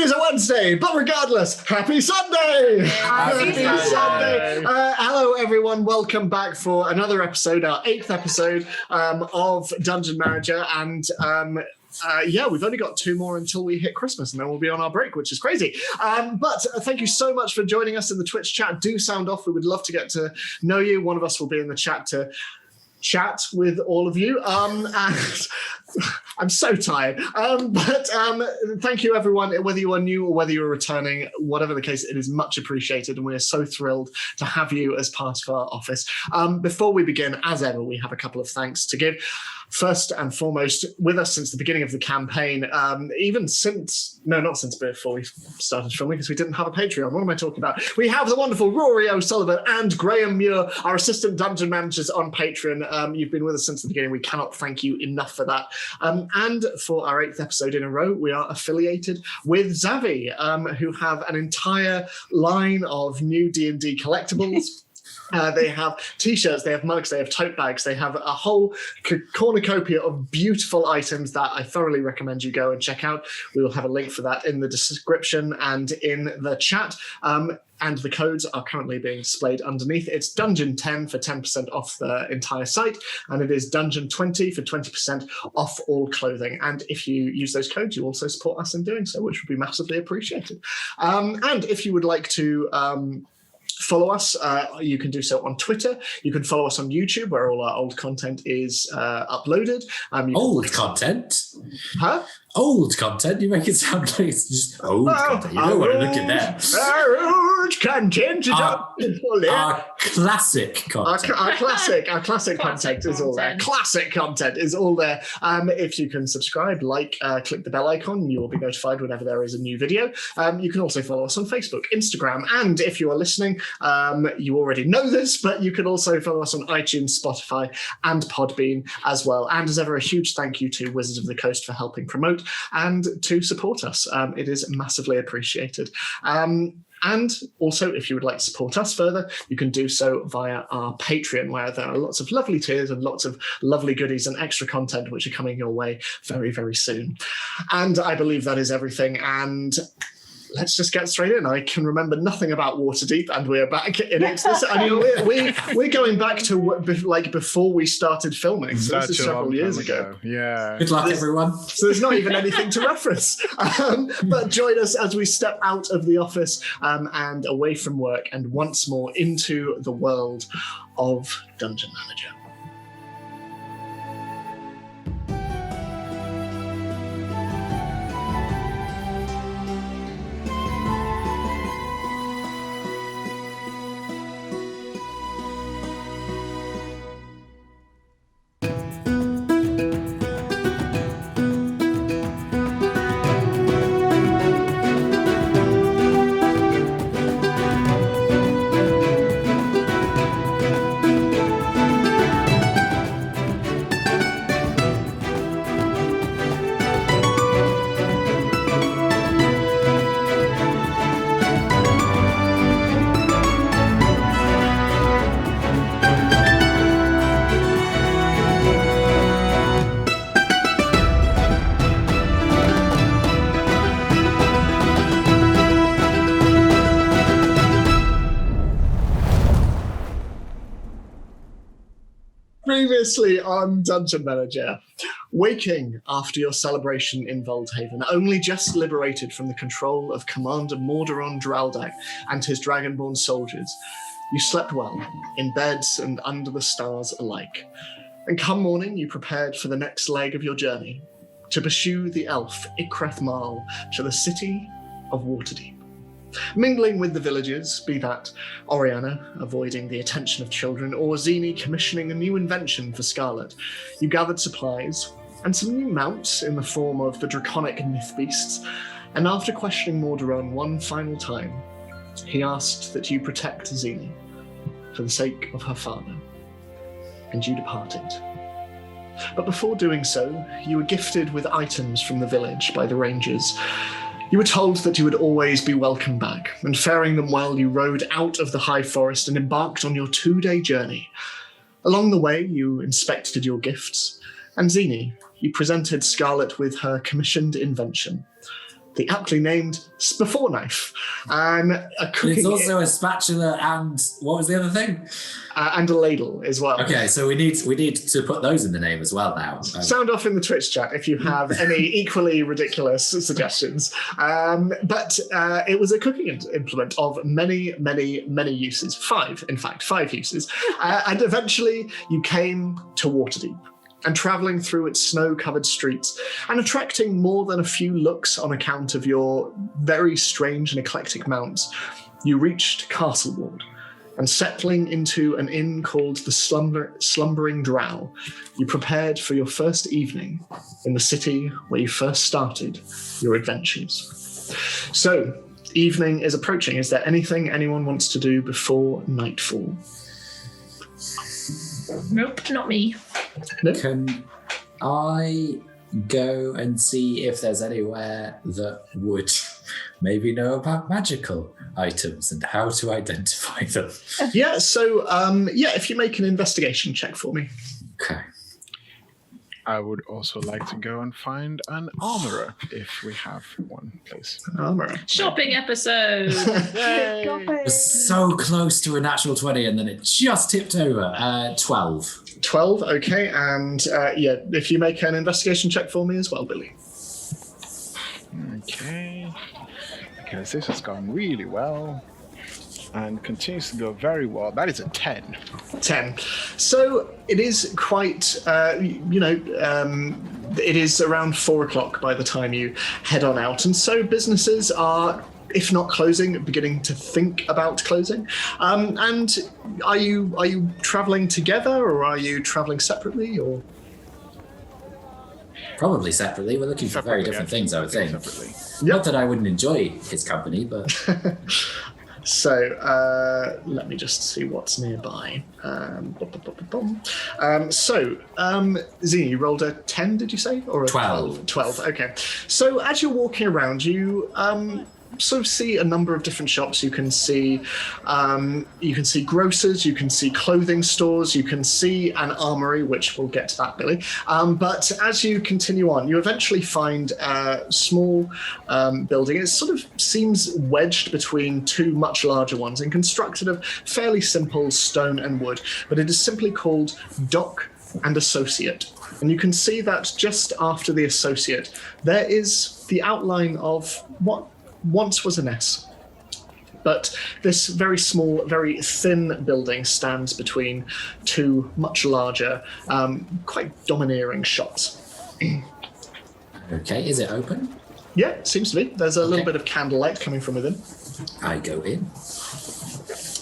is a Wednesday, but regardless, happy Sunday! Happy Sunday! Hello, everyone. Welcome back for another episode, our 8th episode of Dungeon Manager. And we've only got 2 more until we hit Christmas, and then we'll be on our break, which is crazy. But thank you so much for joining us in the Twitch chat. Do sound off. We would love to get to know you. One of us will be in the chat to chat with all of you. And I'm so tired. But thank you, everyone, whether you are new or whether you're returning, whatever the case, it is much appreciated. And we are so thrilled to have you as part of our office. Before we begin, as ever, we have a couple of thanks to give. First and foremost, with us since the beginning of the campaign, not since before we started filming, because we didn't have a Patreon. What am I talking about? We have the wonderful Rory O'Sullivan and Graham Muir, our assistant dungeon managers on Patreon. You've been with us since the beginning. We cannot thank you enough for that. And for our 8th episode in a row, we are affiliated with Zavi, who have an entire line of new D&D collectibles. They have T-shirts, they have mugs, they have tote bags, they have a whole cornucopia of beautiful items that I thoroughly recommend you go and check out. We will have a link for that in the description and in the chat. And the codes are currently being displayed underneath. It's Dungeon10 for 10% off the entire site, and it is Dungeon20 for 20% off all clothing. And if you use those codes, you also support us in doing so, which would be massively appreciated. And if you would like to follow us, you can do so on Twitter. You can follow us on YouTube, where all our old content is uploaded. Old content? Huh? Old content? You make it sound like it's just old content. You don't want to look at that. Our content is our classic content. Our classic content is all there. Classic content is all there. If you can subscribe, click the bell icon, you will be notified whenever there is a new video. You can also follow us on Facebook, Instagram, and if you are listening, you already know this, but you can also follow us on iTunes, Spotify, and Podbean as well. And as ever, a huge thank you to Wizards of the Coast for helping promote and to support us. It is massively appreciated. And also, if you would like to support us further, you can do so via our Patreon, where there are lots of lovely tiers and lots of lovely goodies and extra content which are coming your way very, very soon. And I believe that is everything. And let's just get straight in. I can remember nothing about Waterdeep, and we're back in it. We're going back to before we started filming. So this is several years ago. Yeah. Good luck, everyone. So there's not even anything to reference. But join us as we step out of the office and away from work and once more into the world of Dungeon Manager. Previously on Dungeon Manager, waking after your celebration in Voldhaven, only just liberated from the control of Commander Morderon Draldak and his Dragonborn soldiers, you slept well, in beds and under the stars alike. And come morning, you prepared for the next leg of your journey, to pursue the elf Ik'reth Maal to the city of Waterdeep. Mingling with the villagers, be that Oriana avoiding the attention of children or Zini commissioning a new invention for Scarlet, you gathered supplies and some new mounts in the form of the draconic myth beasts, and after questioning Morderon one final time, he asked that you protect Zini for the sake of her father, and you departed. But before doing so, you were gifted with items from the village by the rangers. You were told that you would always be welcome back, and faring them well, you rode out of the high forest and embarked on your 2-day journey. Along the way, you inspected your gifts, and Zini, you presented Scarlet with her commissioned invention, the aptly named Spafore knife, and a cooking. It's also a spatula and what was the other thing? And a ladle as well. Okay, so we need to put those in the name as well now. Sound off in the Twitch chat if you have any equally ridiculous suggestions. But it was a cooking implement of many, many, many uses. 5 uses. And eventually you came to Waterdeep. And travelling through its snow-covered streets and attracting more than a few looks on account of your very strange and eclectic mounts, you reached Castleward. And settling into an inn called the Slumbering Drow, you prepared for your first evening in the city where you first started your adventures. So, evening is approaching. Is there anything anyone wants to do before nightfall? Nope, not me. Nope. Can I go and see if there's anywhere that would maybe know about magical items and how to identify them? Yeah, so if you make an investigation check for me. Okay. I would also like to go and find an armorer if we have one, please. Armorer. Shopping episode. Yay! It was so close to a natural 20 and then it just tipped over. 12. 12, okay, and if you make an investigation check for me as well, Billy. Okay, because this has gone really well and continues to go very well. That is a 10. 10. So it is quite, it is around 4 o'clock by the time you head on out, and so businesses are, if not closing, beginning to think about closing. And are you traveling together, or are you traveling separately, or? Probably separately. We're looking for very different things, I would think. Separately. Not that I wouldn't enjoy his company, but... So let me just see what's nearby. Zine, you rolled a 10, did you say? Or a 12. 12, okay. So as you're walking around, you sort of see a number of different shops. You can see grocers, you can see clothing stores, you can see an armory, which we'll get to that, Billy. But as you continue on, you eventually find a small building. It sort of seems wedged between two much larger ones and constructed of fairly simple stone and wood, but it is simply called Dock and Associate. And you can see that just after the Associate, there is the outline of what once was an S. But this very small, very thin building stands between two much larger, quite domineering shops. Okay, is it open? Yeah, it seems to be. There's a little bit of candlelight coming from within. I go in.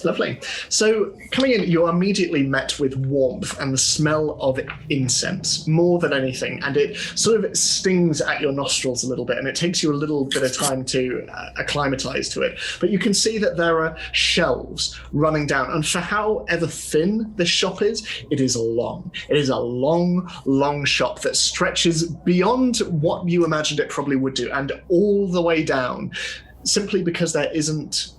Lovely. So coming in, you are immediately met with warmth and the smell of incense, more than anything. And it sort of stings at your nostrils a little bit, and it takes you a little bit of time to acclimatize to it. But you can see that there are shelves running down. And for however thin this shop is, it is long. It is a long, long shop that stretches beyond what you imagined it probably would do, and all the way down, simply because there isn't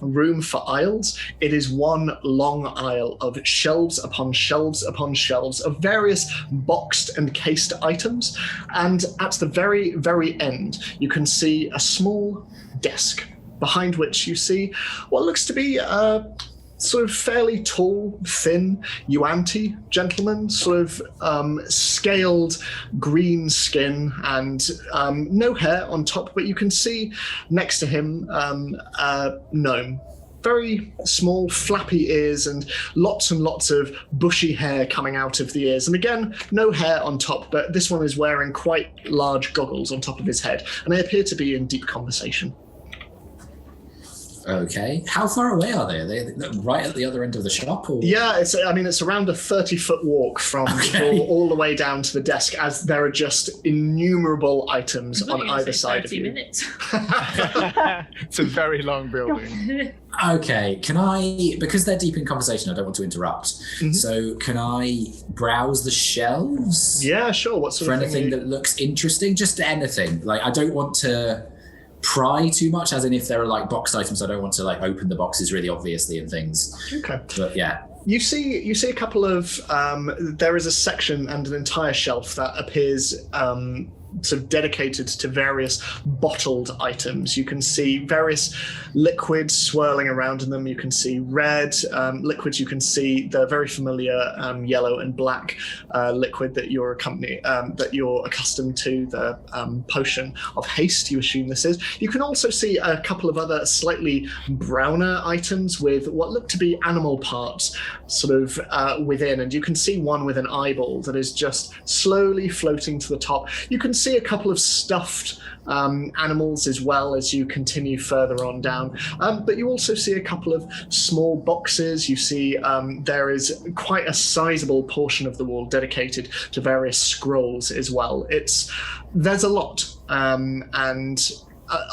room for aisles. It is one long aisle of shelves upon shelves upon shelves of various boxed and cased items. And at the very, very end, you can see a small desk behind which you see what looks to be a sort of fairly tall, thin Yuan-ti gentleman, sort of scaled green skin and no hair on top, but you can see next to him a gnome. Very small, flappy ears and lots of bushy hair coming out of the ears. And again, no hair on top, but this one is wearing quite large goggles on top of his head, and they appear to be in deep conversation. Okay. How far away are they? Are they right at the other end of the shop? Or? Yeah, it's around a 30-foot walk from the door all the way down to the desk, as there are just innumerable items on either side of you. 30 minutes. It's a very long building. Okay, can I, because they're deep in conversation, I don't want to interrupt. Mm-hmm. So can I browse the shelves? Yeah, sure. What sort for of anything that looks interesting? Just anything. Like, I don't want to pry too much, as in if there are like boxed items, I don't want to like open the boxes really obviously and things. Okay. But yeah. You see a couple of there is a section and an entire shelf that appears sort of dedicated to various bottled items. You can see various liquids swirling around in them. You can see red liquids. You can see the very familiar yellow and black liquid that you're accustomed to, the potion of haste, you assume this is. You can also see a couple of other slightly browner items with what look to be animal parts sort of within, and you can see one with an eyeball that is just slowly floating to the top. You can see a couple of stuffed animals as well as you continue further on down, but you also see a couple of small boxes. You see there is quite a sizable portion of the wall dedicated to various scrolls as well. There's a lot, and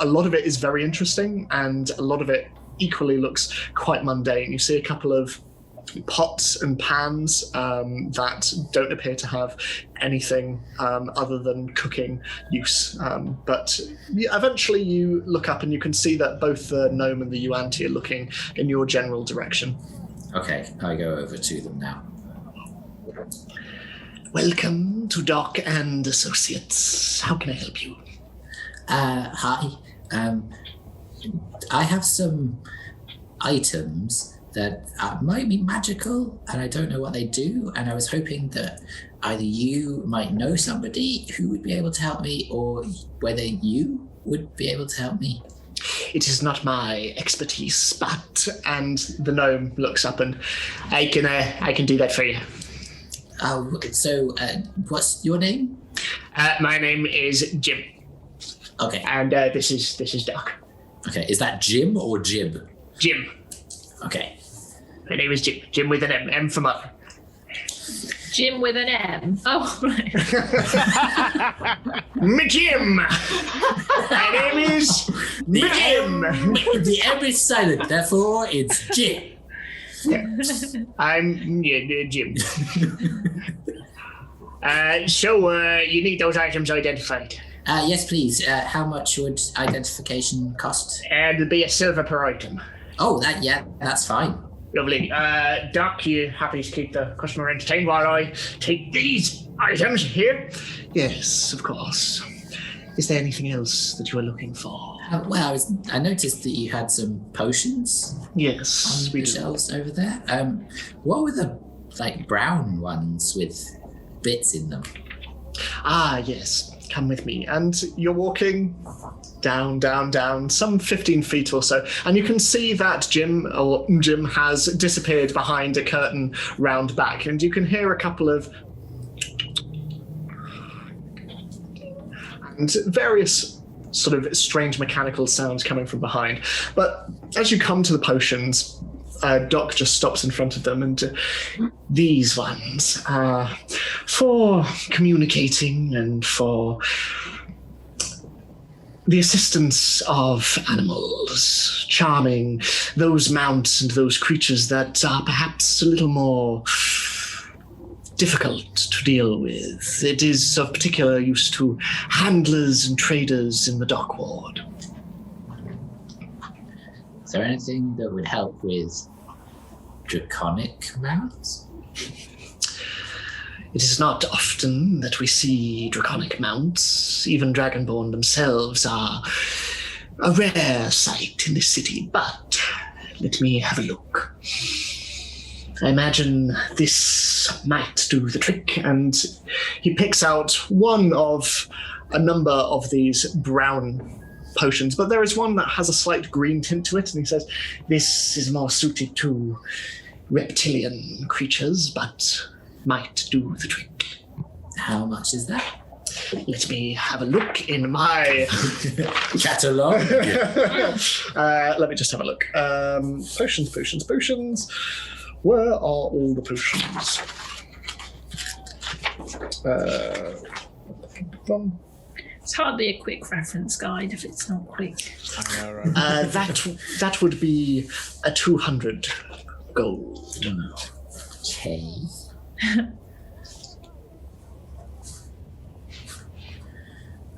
a lot of it is very interesting, and a lot of it equally looks quite mundane. You see a couple of pots and pans that don't appear to have anything other than cooking use. But eventually you look up and you can see that both the gnome and the Yuan-Ti are looking in your general direction. Okay, I go over to them now. Welcome to Doc and Associates. How can I help you? Hi. I have some items that might be magical, and I don't know what they do, and I was hoping that either you might know somebody who would be able to help me, or whether you would be able to help me. It is not my expertise, but... And the gnome looks up and, I can do that for you. Oh, so what's your name? My name is Jim. Okay. And this is Doc. Okay, is that Jim or Jib? Jim. Okay. My name is Jim. Jim with an M. M for mother. Jim with an M. Oh, right. Jim. My name is Jim. The M is silent, therefore it's Jim. I'm Jim. So you need those items identified. Yes, please. How much would identification cost? It'll be a silver per item. Oh, that's fine. Lovely. Doc, you happy to keep the customer entertained while I take these items here? Yes, of course. Is there anything else that you are looking for? Well, I noticed that you had some potions. Yes, on we the do. shelves over there. What were the brown ones with bits in them? Ah, yes. Come with me. And you're walking down, some 15 feet or so, and you can see that Jim has disappeared behind a curtain round back, and you can hear a couple of and various sort of strange mechanical sounds coming from behind. But as you come to the potions, Doc just stops in front of them, and these ones are for communicating and for the assistance of animals, charming those mounts and those creatures that are perhaps a little more difficult to deal with. It is of particular use to handlers and traders in the dock ward. Is there anything that would help with draconic mounts? It is not often that we see draconic mounts. Even Dragonborn themselves are a rare sight in this city, but let me have a look. I imagine this might do the trick, and he picks out one of a number of these brown potions, but there is one that has a slight green tint to it, and he says, this is more suited to reptilian creatures, but might do the trick. How much is that? Let me have a look in my Catalog? let me just have a look. Potions. Where are all the potions? It's hardly a quick reference guide if it's not quick. I know, right? That would be a 200 gold. Okay.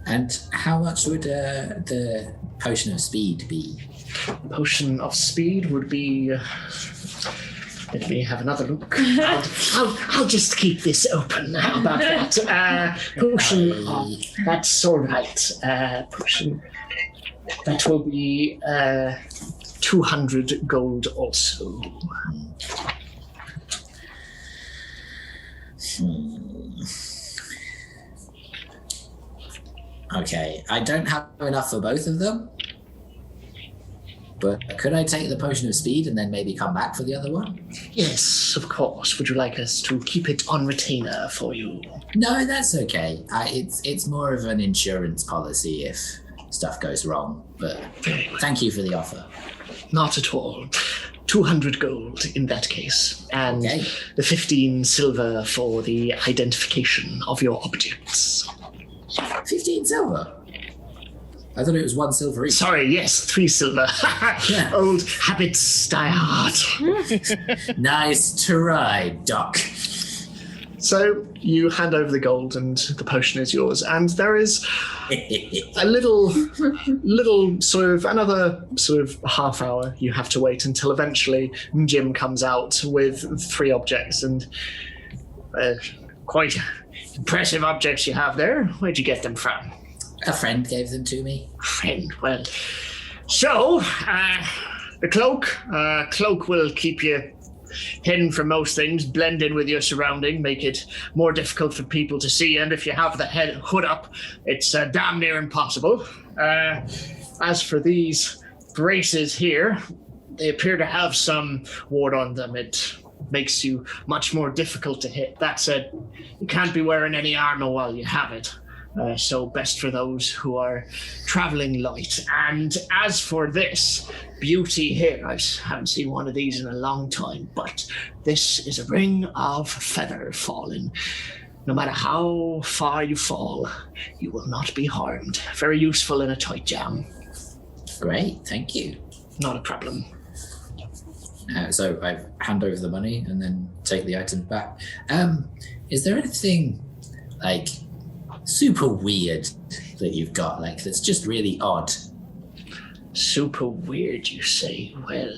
And how much would the potion of speed be? Potion of speed would be Let me have another look. I'll just keep this open. How about that? Potion. That's all right. Potion. That will be 200 gold also. Okay, I don't have enough for both of them. But could I take the potion of speed and then maybe come back for the other one? Yes, of course. Would you like us to keep it on retainer for you? No, that's okay. It's more of an insurance policy if stuff goes wrong. But thank you for the offer. Not at all. 200 gold in that case, and Okay. the 15 silver for the identification of your objects. 15 silver. I thought it was 1 silver each. Sorry, yes, 3 silver. Yeah. Old habits die hard. Nice try, Doc. So you hand over the gold and the potion is yours, and there is a little sort of another sort of half hour you have to wait until eventually Jim comes out with 3 objects, and quite impressive objects you have there. Where'd you get them from? A friend gave them to me. Friend, well, so the cloak will keep you hidden from most things, blend in with your surrounding, make it more difficult for people to see, and if you have the hood up, it's damn near impossible. As for these braces here, they appear to have some ward on them. It makes you much more difficult to hit. That said, you can't be wearing any armor while you have it. So best for those who are traveling light. And as for this beauty here, I haven't seen one of these in a long time, but this is a ring of feather falling. No matter how far you fall, you will not be harmed. Very useful in a tight jam. Great, thank you. Not a problem. So I hand over the money and then take the item back. Is there anything like super weird that you've got, like that's just really odd? Super weird, you say? Well,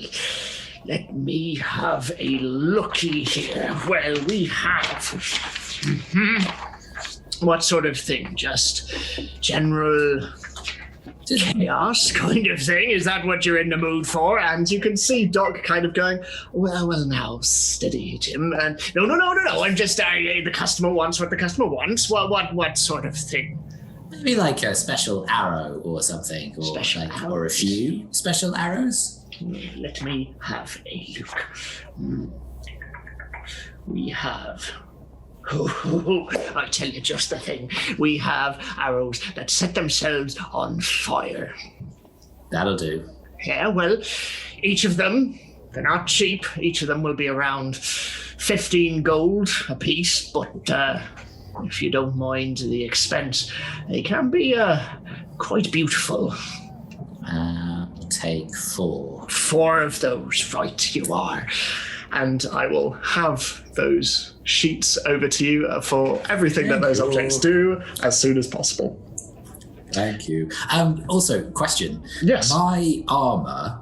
let me have a looky here. Well, we have... What sort of thing? Just general chaos kind of thing? Is that what you're in the mood for? And you can see Doc kind of going, well, now, steady, Jim. And no, I'm just, the customer wants what the customer wants. What sort of thing? Maybe like a special arrow or something, or Special like, arrow? or a few special arrows. Let me have a look. We have... I tell you just the thing. We have arrows that set themselves on fire. That'll do. Yeah, well, each of them, they're not cheap. Each of them will be around 15 gold a piece, but if you don't mind the expense, they can be quite beautiful. Take 4. 4 of those, right you are. And I will have those sheets over to you for everything that those objects do as soon as possible. Thank you. Also, question. Yes. My armor,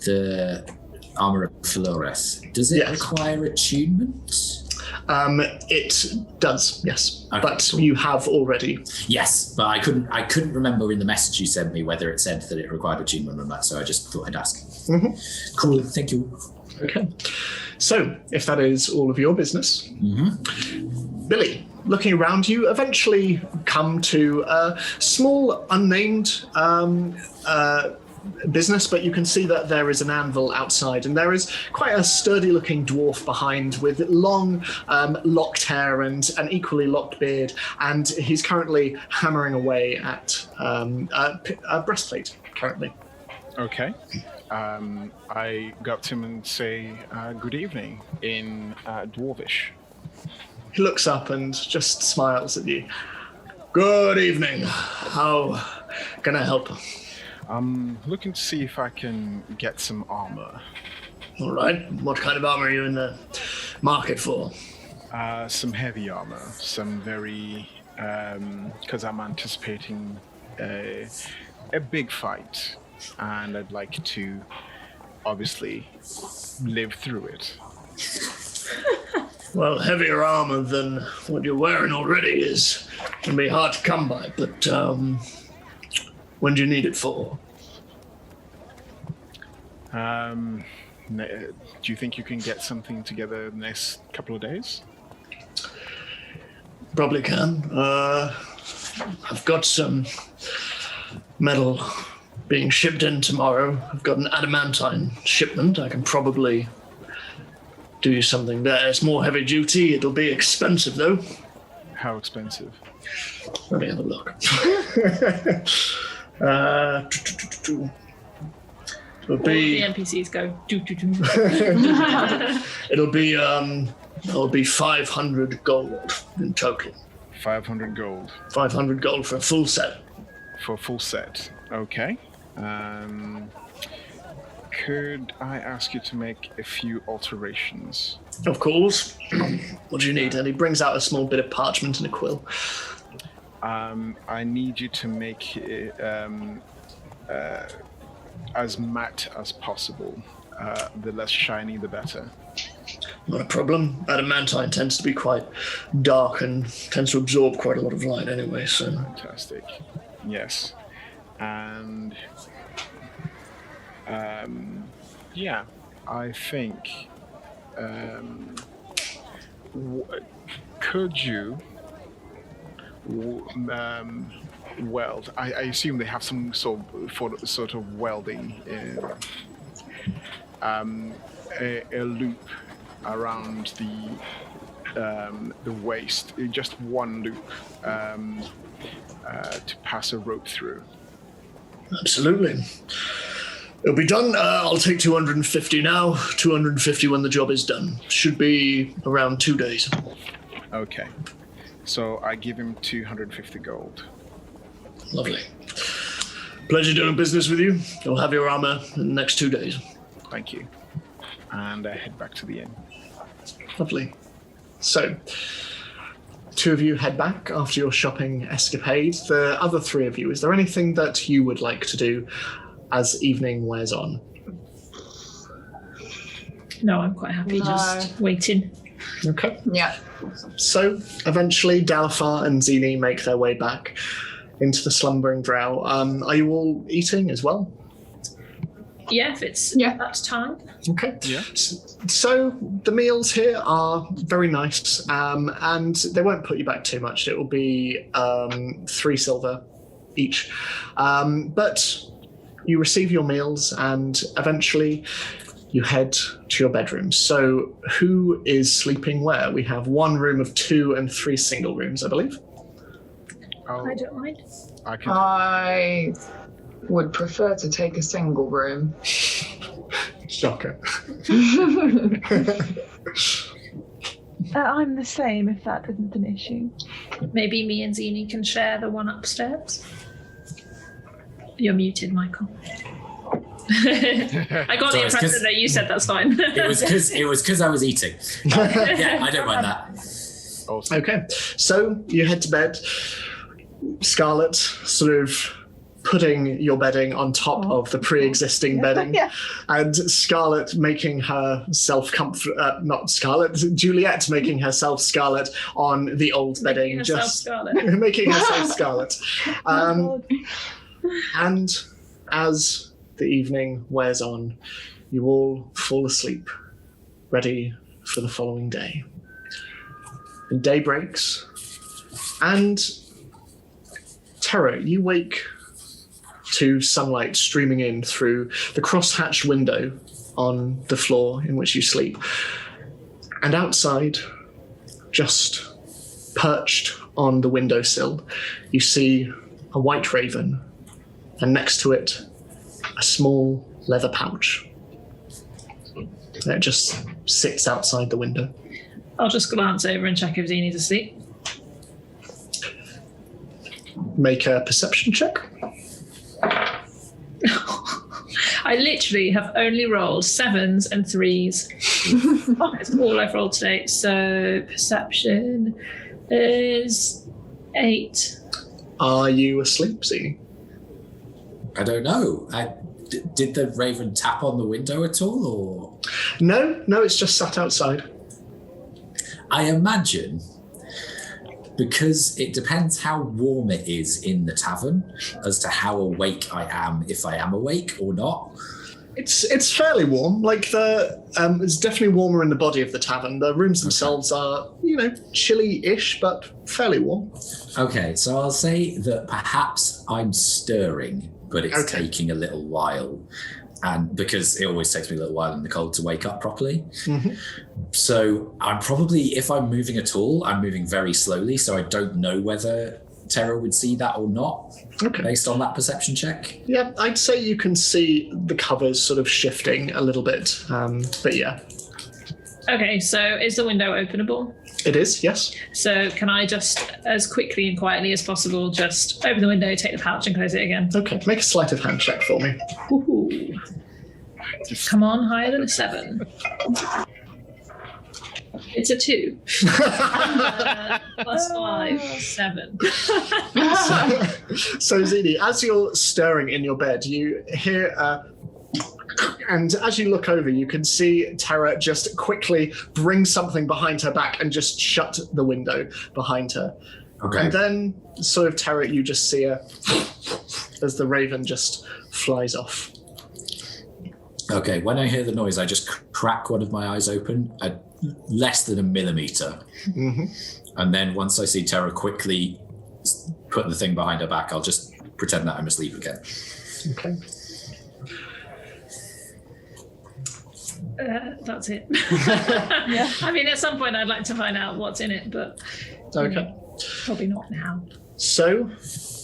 the armor of Flores, does it Yes. require attunement? It does, yes. Okay, But cool. you have already. Yes, but I couldn't remember in the message you sent me whether it said that it required attunement or not, so I just thought I'd ask. Mm-hmm. Cool, thank you. Okay. So, if that is all of your business, Billy, looking around you, eventually come to a small, unnamed business, but you can see that there is an anvil outside, and there is quite a sturdy-looking dwarf behind with long, locked hair and an equally locked beard, and he's currently hammering away at a breastplate, currently. Okay. I go up to him and say, good evening in Dwarvish. He looks up and just smiles at you. Good evening. How can I help? I'm looking to see if I can get some armor. All right. What kind of armor are you in the market for? Some heavy armor, some very, because I'm anticipating a big fight, and I'd like to obviously live through it. Well, heavier armor than what you're wearing already can be hard to come by, but when do you need it for? Do you think you can get something together the next couple of days? Probably can. I've got some metal being shipped in tomorrow. I've got an adamantine shipment. I can probably do something there. It's more heavy duty. It'll be expensive, though. How expensive? Let me have a look. It'll All be. the NPCs go do do do. It'll be 500 gold in total. 500 gold. 500 gold for a full set. For a full set. Okay. Could I ask you to make a few alterations? Of course. What do you need? And he brings out a small bit of parchment and a quill. I need you to make it as matte as possible. The less shiny, the better. Not a problem. Adamantine tends to be quite dark and tends to absorb quite a lot of light anyway, so... Fantastic. Yes. And... yeah, I think... could you... weld? I assume they have some sort of welding a loop around the waist, just one loop to pass a rope through. Absolutely. It'll be done. I'll take 250 now, 250 when the job is done. Should be around 2 days. Okay. So I give him 250 gold. Lovely. Pleasure doing business with you. You'll have your armor in the next 2 days. Thank you. And I head back to the inn. Lovely. So, 2 of you head back after your shopping escapade. The other 3 of you, is there anything that you would like to do as evening wears on? No, I'm quite happy just waiting. Okay. Yeah. So, eventually, Dalofarr and Zini make their way back into the slumbering drow. Are you all eating as well? Yeah, if it's that's time. Okay. Yeah. So the meals here are very nice, and they won't put you back too much. It will be 3 silver each. But you receive your meals, and eventually you head to your bedrooms. So who is sleeping where? We have 1 room of 2 and 3 single rooms, I believe. Oh, I don't mind. I would prefer to take a single room. Shocker. I'm the same, if that isn't an issue. Maybe me and Zini can share the one upstairs. You're muted, Michael. I got the impression that you said that's fine. It was because I was eating. Yeah, I don't mind that. Awesome. Okay, so you head to bed. Scarlet sort of putting your bedding on top of the pre-existing bedding, and Scarlet making herself Juliet making herself Scarlet on the old bedding, making herself Scarlet. And as the evening wears on, you all fall asleep, ready for the following day. And day breaks, and Terra, you wake to sunlight streaming in through the crosshatched window on the floor in which you sleep. And outside, just perched on the windowsill, you see a white raven, and next to it, a small leather pouch. And it just sits outside the window. I'll just glance over and check if Zini's asleep. Make a perception check. I literally have only rolled 7s and 3s. That's all I've rolled today. So perception is 8. Are you asleep, Zini? I don't know. did the raven tap on the window at all, or? No, it's just sat outside. I imagine, because it depends how warm it is in the tavern as to how awake I am, if I am awake or not. It's fairly warm. Like it's definitely warmer in the body of the tavern. The rooms themselves are, chilly-ish, but fairly warm. Okay, so I'll say that perhaps I'm stirring, but it's taking a little while. And because it always takes me a little while in the cold to wake up properly. Mm-hmm. So I'm probably, if I'm moving at all, I'm moving very slowly. So I don't know whether Terra would see that or not, based on that perception check. Yeah, I'd say you can see the covers sort of shifting a little bit. But yeah. Okay, so is the window openable? It is, yes. So can I just, as quickly and quietly as possible, just open the window, take the pouch and close it again? Okay, make a sleight of hand check for me. Woohoo. Come on, higher than a 7. It's a 2. Plus 5, 7. So Zini, as you're stirring in your bed, you hear and as you look over, you can see Terra just quickly bring something behind her back and just shut the window behind her. Okay. And then, sort of, Terra, you just see her as the raven just flies off. Okay, when I hear the noise, I just crack one of my eyes open at less than a millimeter. Mm-hmm. And then once I see Terra quickly put the thing behind her back, I'll just pretend that I'm asleep again. Okay. That's it. Yeah. I mean, at some point I'd like to find out what's in it, but probably not now. So,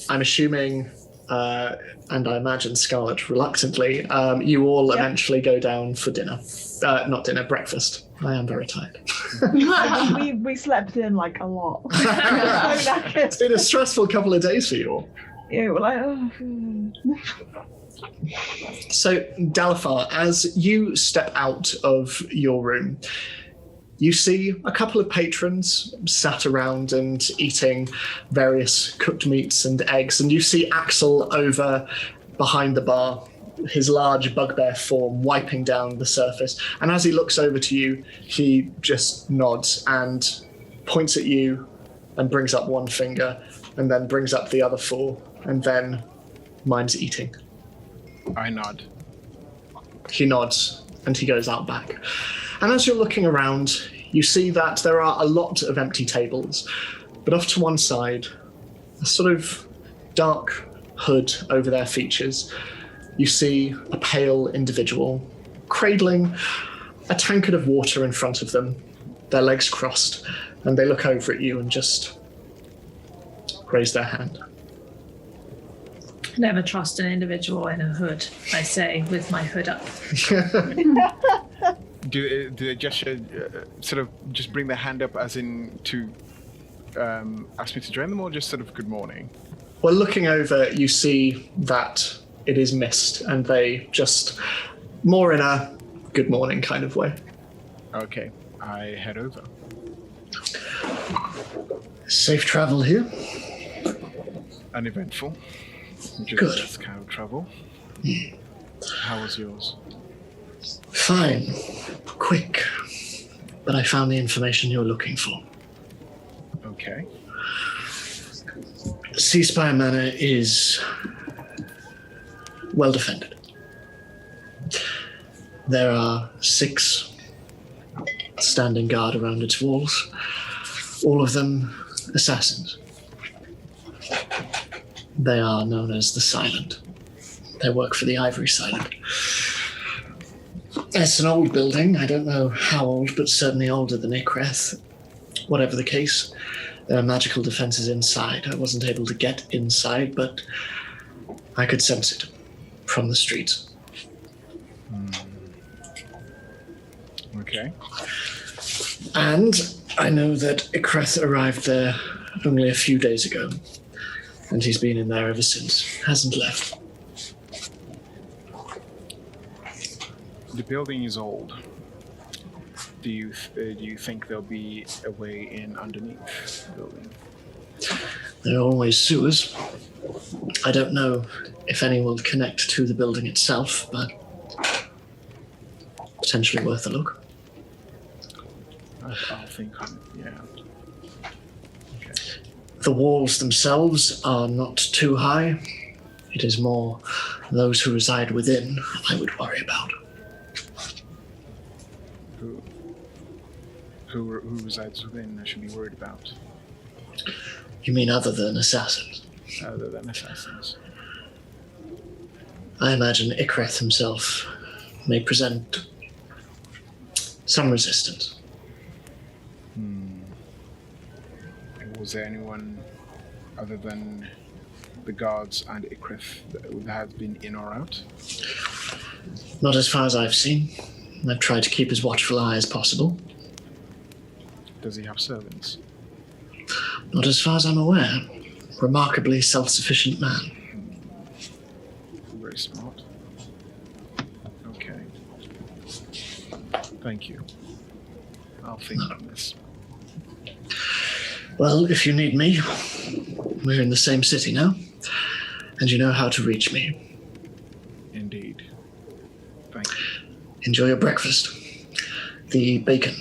I'm assuming, and I imagine Scarlet reluctantly, you all eventually go down for dinner. Not dinner, breakfast. I am very tired. we slept in like a lot. It's been a stressful couple of days for you all. Yeah, we're like, oh. So, Dalofarr, as you step out of your room, you see a couple of patrons sat around and eating various cooked meats and eggs, and you see Axel over behind the bar, his large bugbear form wiping down the surface. And as he looks over to you, he just nods and points at you and brings up one finger and then brings up the other 4, and then mine's eating. I nod. He nods and he goes out back. And as you're looking around, you see that there are a lot of empty tables, but off to one side, a sort of dark hood over their features, you see a pale individual cradling a tankard of water in front of them, their legs crossed, and they look over at you and just raise their hand. Never trust an individual in a hood, I say, with my hood up. Do they just sort of just bring their hand up as in to ask me to join them, or just sort of good morning? Well, looking over, you see that it is mist, and they just more in a good morning kind of way. Okay, I head over. Safe travel here. Uneventful. Just Good. this kind of travel. How was yours? Fine. Quick. But I found the information you're looking for. Okay. Seaspire Manor is well defended. There are 6 standing guard around its walls, all of them assassins. They are known as the Silent. They work for the Ivory Silent. It's an old building. I don't know how old, but certainly older than Ik'reth. Whatever the case, there are magical defenses inside. I wasn't able to get inside, but I could sense it from the streets. Okay. And I know that Ik'reth arrived there only a few days ago, and he's been in there ever since. Hasn't left. The building is old. Do you think there'll be a way in underneath the building? There are always sewers. I don't know if any will connect to the building itself, but potentially worth a look. I'll think on it, yeah. Okay. The walls themselves are not too high. It is more those who reside within I would worry about. Who resides within I should be worried about? You mean other than assassins? Other than assassins. I imagine Ik'reth himself may present some resistance. Was there anyone other than the guards and Ik'reth that has been in or out? Not as far as I've seen. I've tried to keep as watchful eye as possible. Does he have servants? Not as far as I'm aware. Remarkably self-sufficient man. Very smart. Okay. Thank you. I'll think on this. Well, if you need me, we're in the same city now, and you know how to reach me. Indeed. Thank you. Enjoy your breakfast. The bacon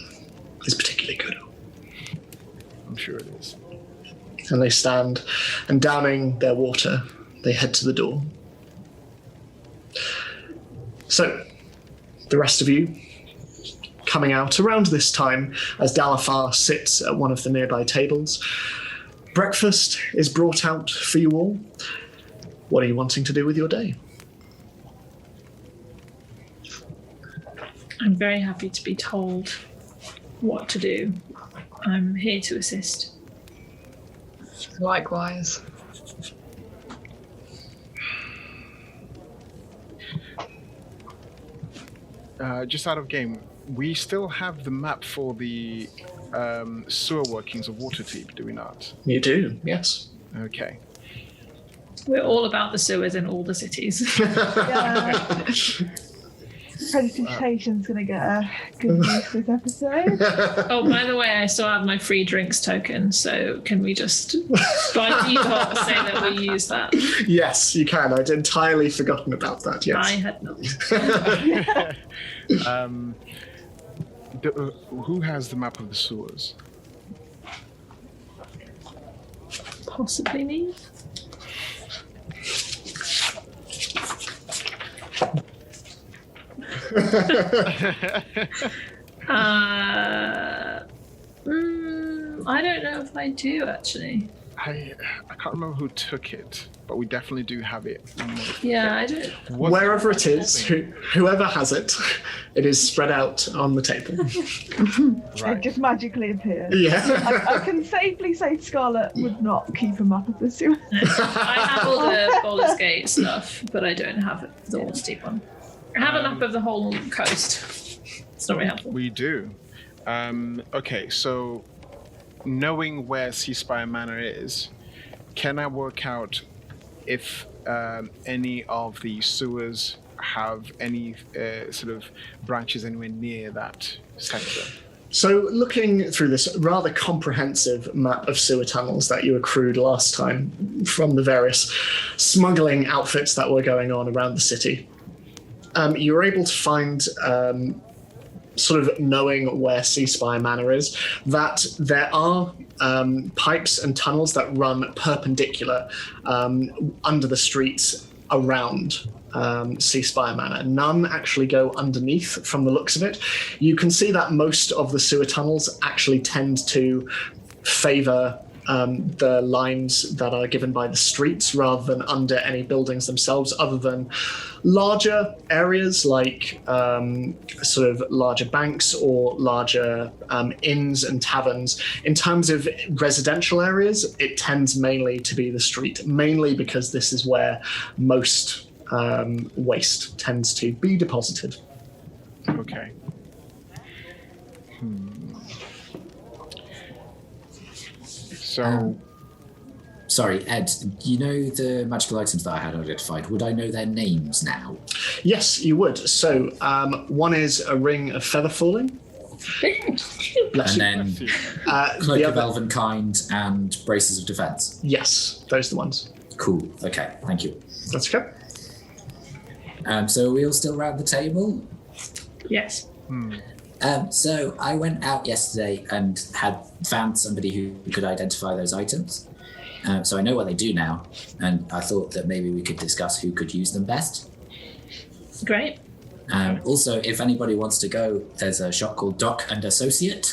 is particularly good. I'm sure it is. And they stand, and downing their water, they head to the door. So, the rest of you coming out around this time as Dalofarr sits at one of the nearby tables. Breakfast is brought out for you all. What are you wanting to do with your day? I'm very happy to be told what to do. I'm here to assist. Likewise. Just out of game, we still have the map for the sewer workings of Waterdeep, do we not? You do, yes. Okay. We're all about the sewers in all the cities. Yeah. Presentation's going to get a good use this episode. Oh, by the way, I still have my free drinks token, so can we just, by default, say that we use that? Yes, you can. I'd entirely forgotten about that, yes. I had not. Who has the map of the sewers? Possibly me. I don't know if I do, actually. I can't remember who took it, but we definitely do have it. Yeah, I don't. Wherever it is, whoever has it, it is spread out on the table. It just magically appears. Yeah. I can safely say Scarlet would not keep a map of the sewer. I have all the Baldur's Gate stuff, but I don't have the Waterdeep one. I have a map of the whole coast. It's not very helpful. We do. Okay, so knowing where Seaspire Manor is, can I work out if any of the sewers have any sort of branches anywhere near that sector? So looking through this rather comprehensive map of sewer tunnels that you accrued last time from the various smuggling outfits that were going on around the city, you were able to find, sort of knowing where Seaspire Manor is, that there are pipes and tunnels that run perpendicular under the streets around Seaspire Manor. None actually go underneath from the looks of it. You can see that most of the sewer tunnels actually tend to favour the lines that are given by the streets rather than under any buildings themselves, other than larger areas like sort of larger banks or larger inns and taverns. In terms of residential areas, it tends mainly to be the street, mainly because this is where most waste tends to be deposited. Okay. So, sorry, Ed, you know the magical items that I had identified? Would I know their names now? Yes, you would. So one is a ring of feather falling. Bless And you. then Cloak The of other, Elvenkind and Braces of Defense. yes, those are the ones. Cool. Okay, thank you. That's okay. So are we all still around the table? Yes. So I went out yesterday and had found somebody who could identify those items. So I know what they do now, and I thought that maybe we could discuss who could use them best. Great. Also, if anybody wants to go, there's a shop called Doc and Associate,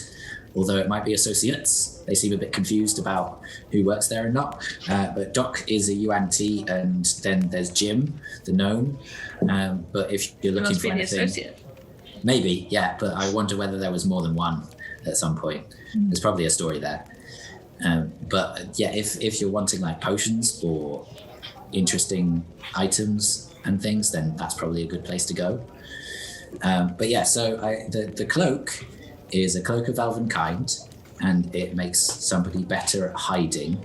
although it might be Associates. They seem a bit confused about who works there and not. But Doc is a UNT, and then there's Jim, the gnome. But if you're looking Must for be the anything, associate. maybe, yeah. But I wonder whether there was more than one at some point. There's probably a story there. But yeah, if you're wanting like potions or interesting items and things, then that's probably a good place to go. But yeah, so the cloak is a cloak of Elvenkind, and it makes somebody better at hiding.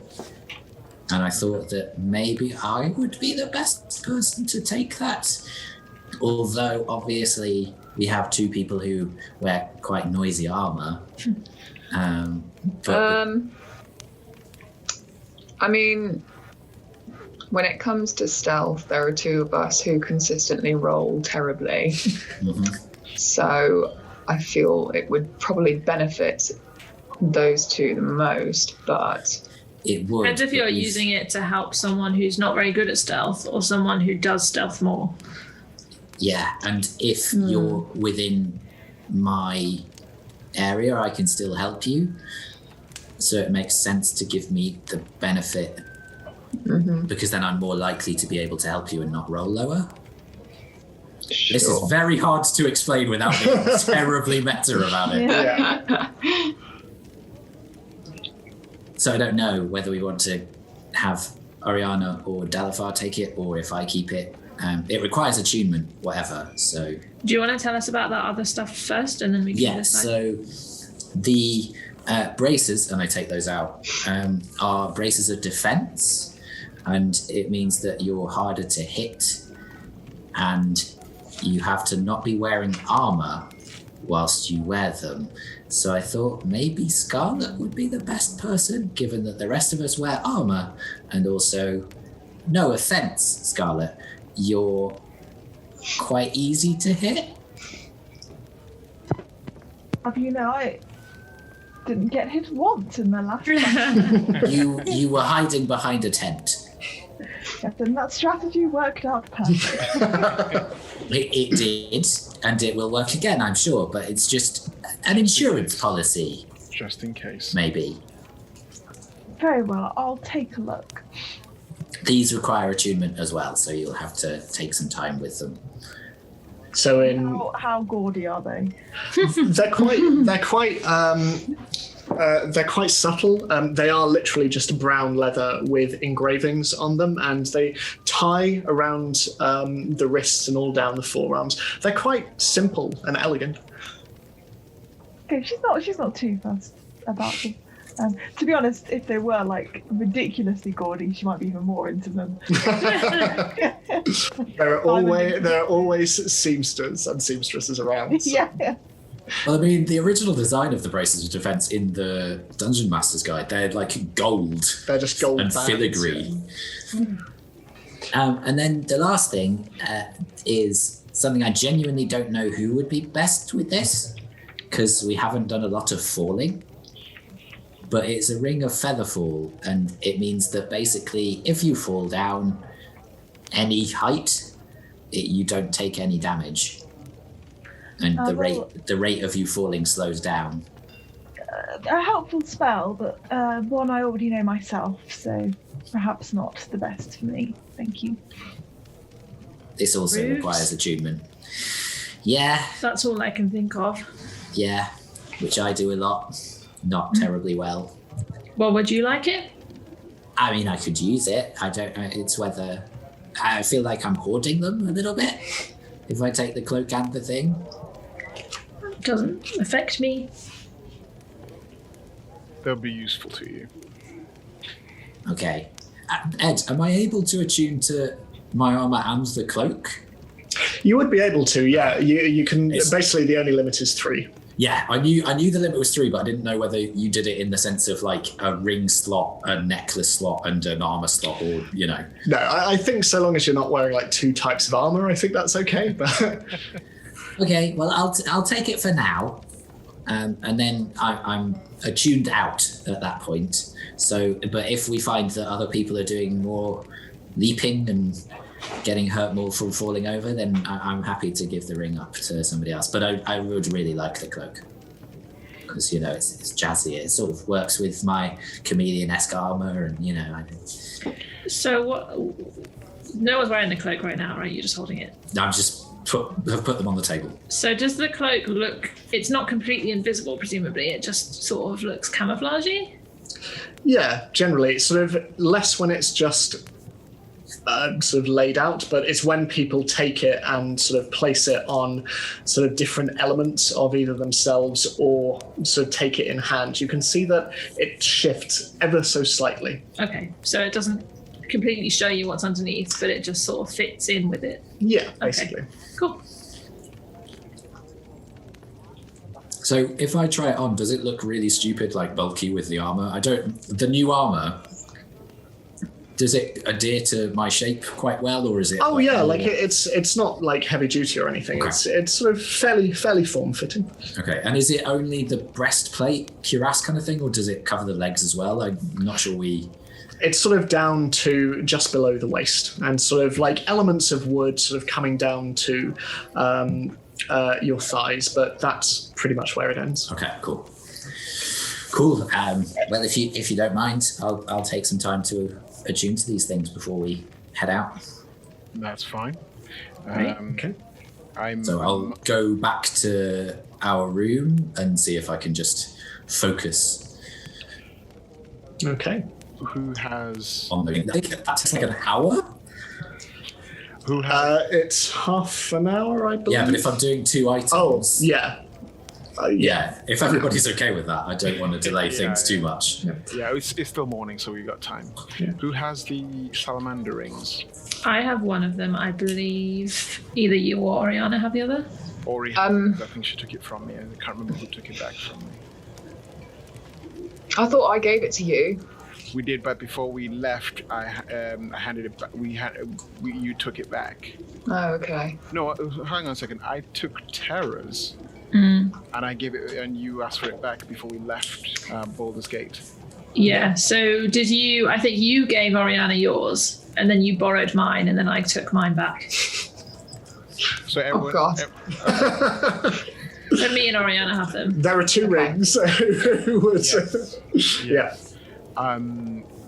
And I thought that maybe I would be the best person to take that. Although obviously we have two people who wear quite noisy armor. I mean, when it comes to stealth, there are two of us who consistently roll terribly. So I feel it would probably benefit those two the most, but it would. Depends if you're using it to help someone who's not very good at stealth or someone who does stealth more. Yeah, and if you're within my area, I can still help you. So it makes sense to give me the benefit, because then I'm more likely to be able to help you and not roll lower. sure. This is very hard to explain without being terribly meta about it. Yeah. So I don't know whether we want to have Oriana or Dalofarr take it, or if I keep it. It requires attunement, whatever. So Do you want to tell us about that other stuff first, and then we can decide? so the braces, and I take those out, are braces of defense, and it means that you're harder to hit, and you have to not be wearing armor whilst you wear them. So I thought maybe Scarlet would be the best person, given that the rest of us wear armor, and also, no offense, Scarlet, you're quite easy to hit. You know, I didn't get hit once in the last battle. You were hiding behind a tent. Yes, and that strategy worked out perfectly. It did, and it will work again, I'm sure, but it's just an insurance policy, Just in case. maybe. Very well, I'll take a look. These require attunement as well, so you'll have to take some time with them. So in How gaudy are they? they're quite subtle. They are literally just brown leather with engravings on them, and they tie around the wrists and all down the forearms. They're quite simple and elegant. Okay, she's not too fussed about them. To be honest, if they were like ridiculously gaudy, she might be even more into them. There are always seamsters and seamstresses around. So. Yeah. Well, I mean, the original design of the braces of defense in the Dungeon Master's Guide, they're like gold They're just gold and bands, filigree. And then the last thing is something I genuinely don't know who would be best with this, because we haven't done a lot of falling. But it's a ring of featherfall, and it means that basically if you fall down any height, you don't take any damage. And the rate of you falling slows down. A helpful spell, but one I already know myself, so perhaps not the best for me. Thank you. This also Rude. requires attunement. Yeah, That's all I can think of. yeah, which I do a lot. Not terribly well. Well, would you like it? I mean, I could use it. I don't know. It's whether I feel like I'm hoarding them a little bit if I take the cloak and the thing. It doesn't affect me. They'll be useful to you. Okay. Ed, am I able to attune to my armor and the cloak? You would be able to, yeah. You can. It's- Basically, the only limit is 3. Yeah, I knew the limit was 3, but I didn't know whether you did it in the sense of like a ring slot, a necklace slot, and an armor slot, or No, I think so long as you're not wearing like 2 types of armor, I think that's okay. But Okay, well, I'll take it for now, and then I'm attuned out at that point. So, but if we find that other people are doing more leaping and getting hurt more from falling over, then I'm happy to give the ring up to somebody else. But I would really like the cloak because it's jazzy. It sort of works with my chameleon-esque armor, and So what? No one's wearing the cloak right now, right? You're just holding it. I'm just have put them on the table. So does the cloak look? It's not completely invisible, presumably. It just sort of looks camouflagey. yeah, generally it's sort of less when it's just sort of laid out, but it's when people take it and sort of place it on sort of different elements of either themselves or sort of take it in hand. You can see that it shifts ever so slightly. Okay, so it doesn't completely show you what's underneath, but it just sort of fits in with it. Yeah, basically. Okay. Cool. So if I try it on, does it look really stupid, like bulky with the armor? The new armor, does it adhere to my shape quite well, or is it? Oh yeah, like it's not like heavy duty or anything. Okay. It's sort of fairly form fitting. Okay, and is it only the breastplate, cuirass kind of thing, or does it cover the legs as well? I'm not sure It's sort of down to just below the waist, and sort of like elements of wood sort of coming down to your thighs, but that's pretty much where it ends. Okay, cool. Well, if you don't mind, I'll take some time to attune to these things before we head out. That's fine. Okay. So I'll go back to our room and see if I can just focus. Okay. Who has? On the that's like an hour. Who has? It's half an hour, I believe. Yeah, but if I'm doing 2 items. Oh, yeah. Yeah, if everybody's okay with that, I don't want to delay things too much. Yeah, it's still morning, so we got time. Yeah. Who has the salamander rings? I have one of them, I believe. Either you or Oriana have the other. Ori, I think she took it from me. I can't remember who took it back from me. I thought I gave it to you. We did, but before we left, I handed it back. You took it back. Oh, okay. No, hang on a second. I took Terra's, and I gave it, and you asked for it back before we left Baldur's Gate. Yeah, so did you, I think you gave Oriana yours, and then you borrowed mine, and then I took mine back. So everyone, God. So me and Oriana have them. There are 2 rings. Who would? Yeah.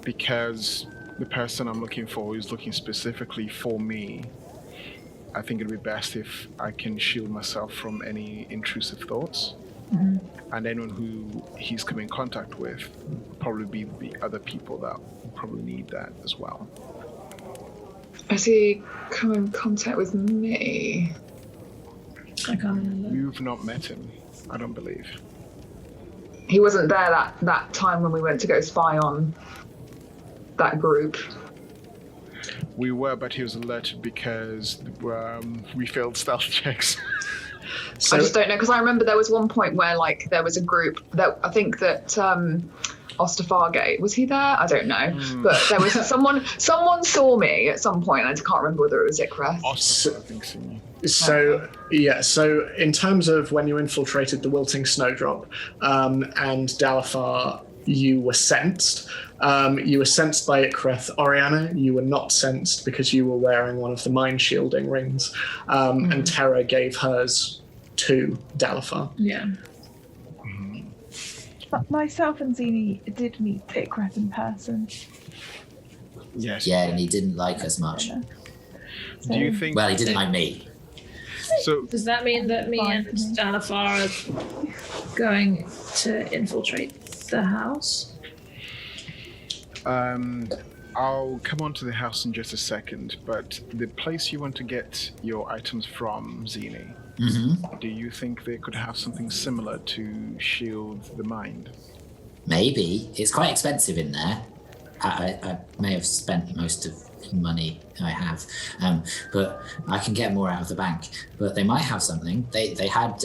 Because the person I'm looking for is looking specifically for me, I think it'd be best if I can shield myself from any intrusive thoughts. Mm-hmm. And anyone who he's come in contact with will probably be the other people that will probably need that as well. Has he come in contact with me? I can't remember. You've not met him, I don't believe. He wasn't there that time when we went to go spy on that group. We were, but he was alerted because we failed stealth checks. So, I just don't know, because I remember there was one point where there was a group that I think that Osterfargate, was he there? I don't know. But there was someone saw me at some point, and I can't remember whether it was Ik'reth. Osterfargate, I think so. So in terms of when you infiltrated the Wilting Snowdrop and Dalofarr, you were sensed. You were sensed by Ik'reth. Oriana, you were not sensed because you were wearing one of the mind shielding rings. And Terra gave hers to Dalofarr. Yeah. But myself and Zini did meet Ik'reth in person. Yes. Yeah, and he didn't like us much. So, Do you think? Well, he didn't like me. So Does that mean that me and Dalofarr are going to infiltrate the house? I'll come on to the house in just a second, but the place you want to get your items from, Zini, do you think they could have something similar to shield the mind? Maybe. It's quite expensive in there. I may have spent most of the money I have, but I can get more out of the bank. But they might have something. They had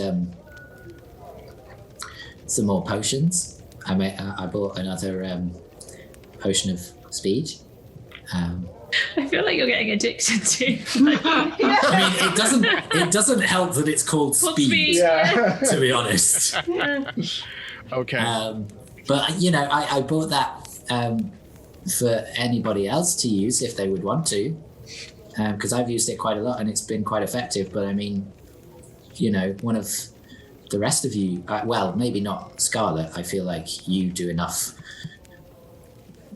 some more potions. I bought another potion of speed. I feel like you're getting addicted to. I mean, it doesn't help that it's called speed. Yeah. To be honest. Okay. But I bought that for anybody else to use if they would want to, because I've used it quite a lot and it's been quite effective. But I mean, one of the rest of you, well, maybe not Scarlet. I feel like you do enough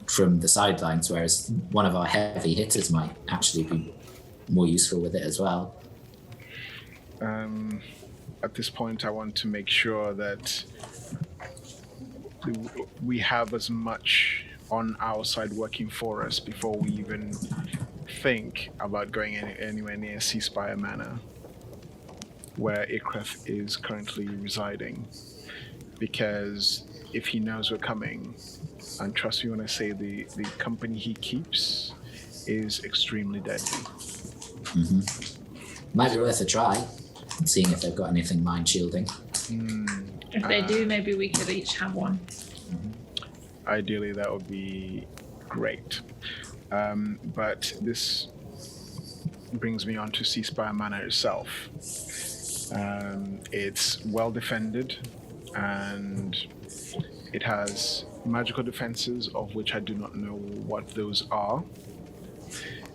from the sidelines, whereas one of our heavy hitters might actually be more useful with it as well. At this point, I want to make sure that we have as much on our side working for us before we even think about going anywhere near Seaspire Manor, where Ik'reth is currently residing. Because if he knows we're coming, and trust me when I say the company he keeps is extremely deadly. Might be worth a try, seeing if they've got anything mind shielding. If they do, maybe we could each have one. Ideally, that would be great. But this brings me on to Seaspire Manor itself. It's well defended, and it has magical defenses, of which I do not know what those are.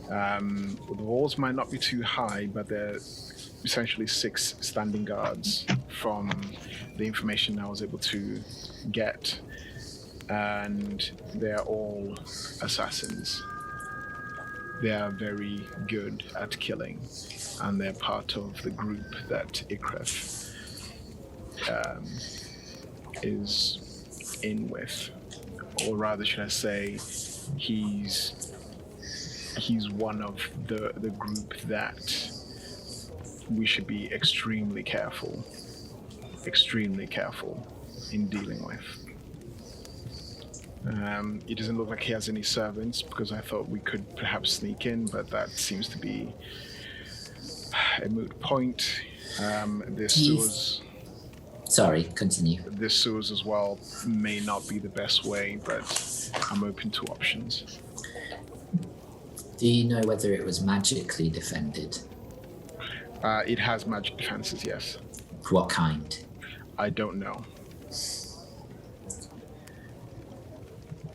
The walls might not be too high, but they're essentially 6 standing guards from the information I was able to get. And they're all assassins. They are very good at killing, and they're part of the group that Ik'reth is in with. Or rather, should I say, he's one of the group that we should be extremely careful in dealing with. It doesn't look like he has any servants, because I thought we could perhaps sneak in, but that seems to be a moot point. The sewers... Sorry, continue. The sewers as well may not be the best way, but I'm open to options. Do you know whether it was magically defended? It has magic defenses, yes. What kind? I don't know.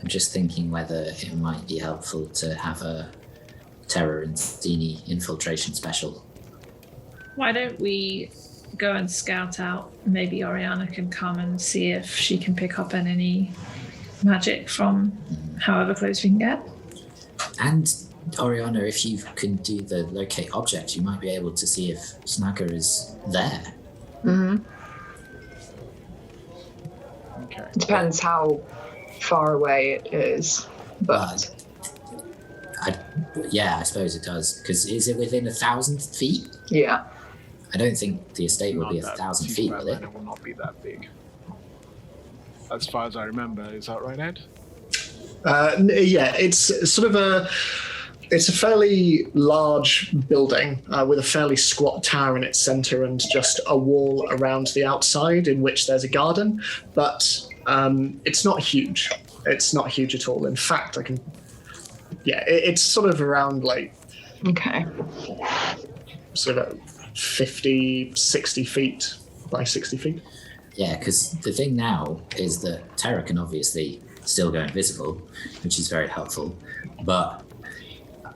I'm just thinking whether it might be helpful to have a Terror and Steenie infiltration special. Why don't we go and scout out? Maybe Oriana can come and see if she can pick up on any magic from however close we can get. And Oriana, if you can do the locate object, you might be able to see if Snagger is there. Okay. Depends how far away it is, but I suppose it does. Because is it within 1,000 feet? yeah. I don't think the estate will Not be that 1,000 feet, will it? It will not be that big. As far as I remember, is that right, Ed? Yeah, it's sort of it's a fairly large building with a fairly squat tower in its center and just a wall around the outside in which there's a garden, but it's not huge. It's not huge at all. In fact, it's sort of around Okay. sort of 50, 60 feet by 60 feet. Yeah, because the thing now is that Terra can obviously still go invisible, which is very helpful, but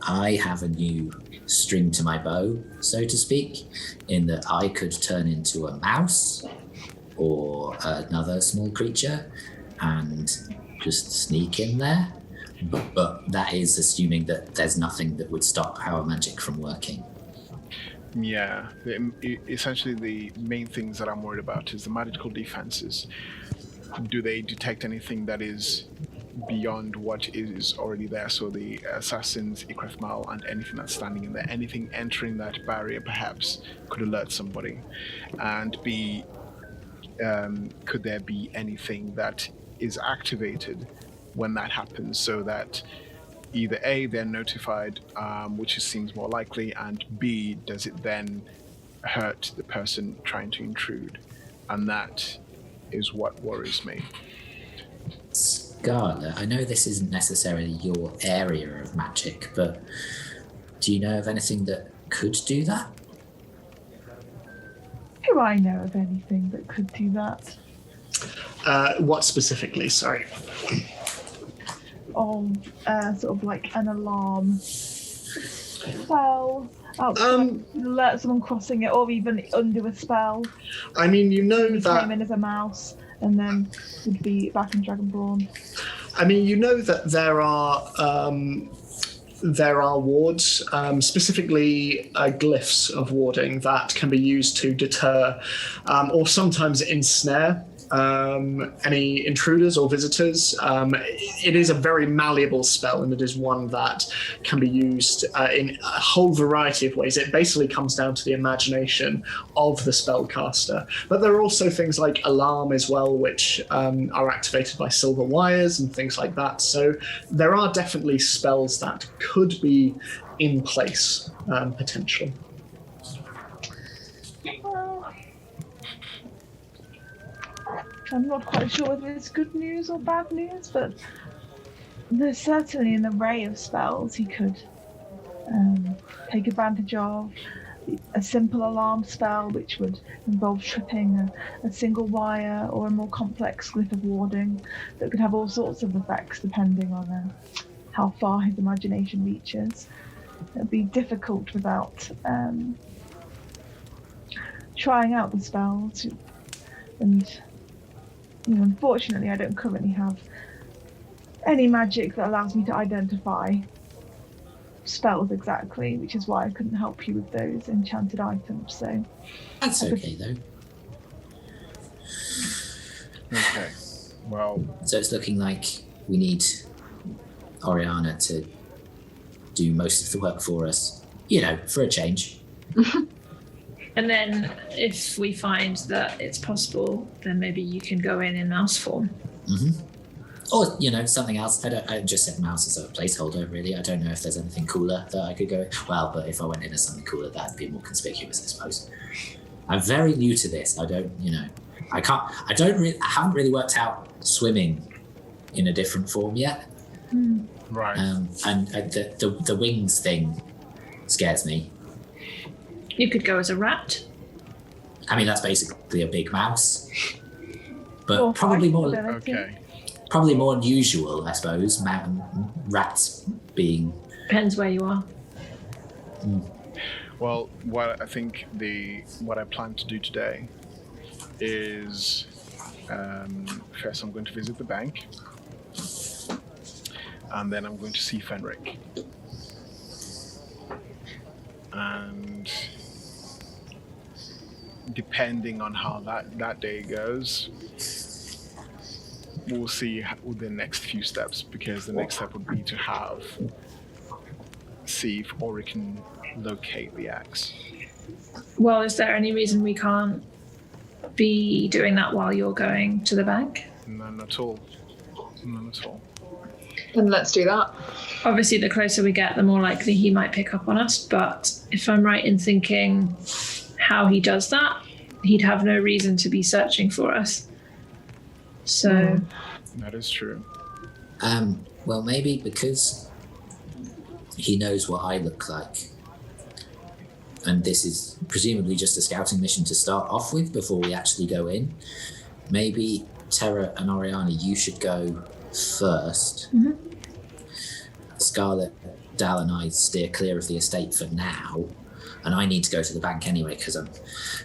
I have a new string to my bow, so to speak, in that I could turn into a mouse or another small creature and just sneak in there. But that is assuming that there's nothing that would stop our magic from working. Yeah. Essentially, the main things that I'm worried about is the magical defenses. Do they detect anything that is beyond what is already there? So the assassins, Ik'reth Maal, and anything that's standing in there, anything entering that barrier perhaps could alert somebody. And B, could there be anything that is activated when that happens, so that either A, they're notified, which seems more likely, and B, does it then hurt the person trying to intrude? And that is what worries me. Scarlet, I know this isn't necessarily your area of magic, but do you know of anything that could do that? Do I know of anything that could do that? What specifically? Sorry. Sort of like an alarm spell outside, alert someone crossing it, or even undo a spell. I mean, you know He that. came in as a mouse and then would be back in Dragonborn. I mean, you know that there are wards, specifically glyphs of warding that can be used to deter or sometimes ensnare any intruders or visitors. It is a very malleable spell, and it is one that can be used in a whole variety of ways. It basically comes down to the imagination of the spellcaster. But there are also things like alarm as well, which are activated by silver wires and things like that. So there are definitely spells that could be in place, potentially. Well, I'm not quite sure whether it's good news or bad news, but there's certainly an array of spells he could take advantage of. A simple alarm spell, which would involve tripping a single wire, or a more complex glyph of warding that could have all sorts of effects depending on how far his imagination reaches. It'd be difficult without trying out the spells. And unfortunately, I don't currently have any magic that allows me to identify spells exactly, which is why I couldn't help you with those enchanted items. So That's okay, though. Okay. Well, So it's looking like we need Oriana to do most of the work for us, for a change. And then if we find that it's possible, then maybe you can go in mouse form. Mm-hmm. Or, something else. I just said mouse as a placeholder, really. I don't know if there's anything cooler that I could go with. Well, but if I went in as something cooler, that'd be more conspicuous, I suppose. I'm very new to this. I haven't really worked out swimming in a different form yet. right. And the wings thing scares me. You could go as a rat. I mean, that's basically a big mouse. But Or probably more... flexibility. Okay. Probably more unusual, I suppose. Rats being. Depends where you are. Well, what I think what I plan to do today is first I'm going to visit the bank, and then I'm going to see Fenric. And depending on how that day goes, we'll see the next few steps, because the next step would be to see if Ori can locate the axe. Well, is there any reason we can't be doing that while you're going to the bank? None at all. None at all. Then let's do that. Obviously, the closer we get, the more likely he might pick up on us. But if I'm right in thinking how he does that, he'd have no reason to be searching for us. So... That is true. Well, maybe because he knows what I look like, and this is presumably just a scouting mission to start off with before we actually go in. Maybe Terra and Oriana, you should go first. Mm-hmm. Scarlet, Dal, and I steer clear of the estate for now, and I need to go to the bank anyway because I'm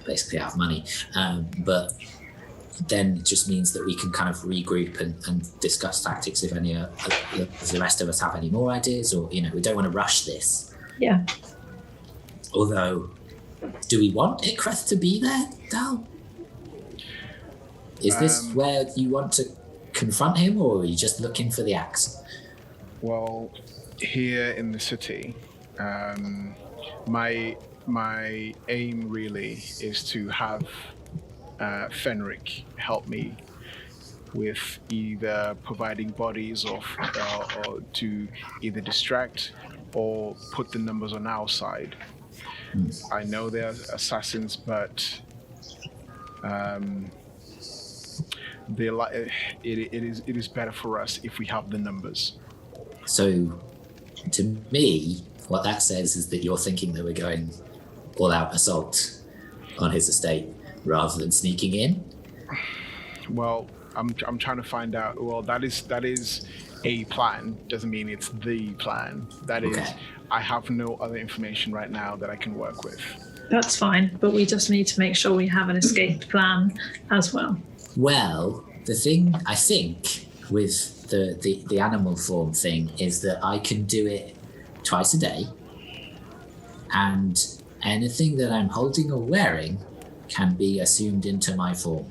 basically out of money. But then it just means that we can kind of regroup and discuss tactics if any of the rest of us have any more ideas, or we don't want to rush this. Yeah. Although, do we want Ik'reth to be there, Dal? Is this where you want to confront him, or are you just looking for the axe? Well, here in the city, my aim really is to have Fenric help me with either providing bodies or to either distract or put the numbers on our side. I know they're assassins, but it is better for us if we have the numbers. So, to me, what that says is that you're thinking that we're going all-out assault on his estate rather than sneaking in. Well, I'm trying to find out. Well, that is a plan. Doesn't mean it's the plan. That is, Okay. I have no other information right now that I can work with. That's fine, but we just need to make sure we have an escape plan as well. Well, the thing I think with the animal form thing is that I can do it twice a day, and anything that I'm holding or wearing can be assumed into my form.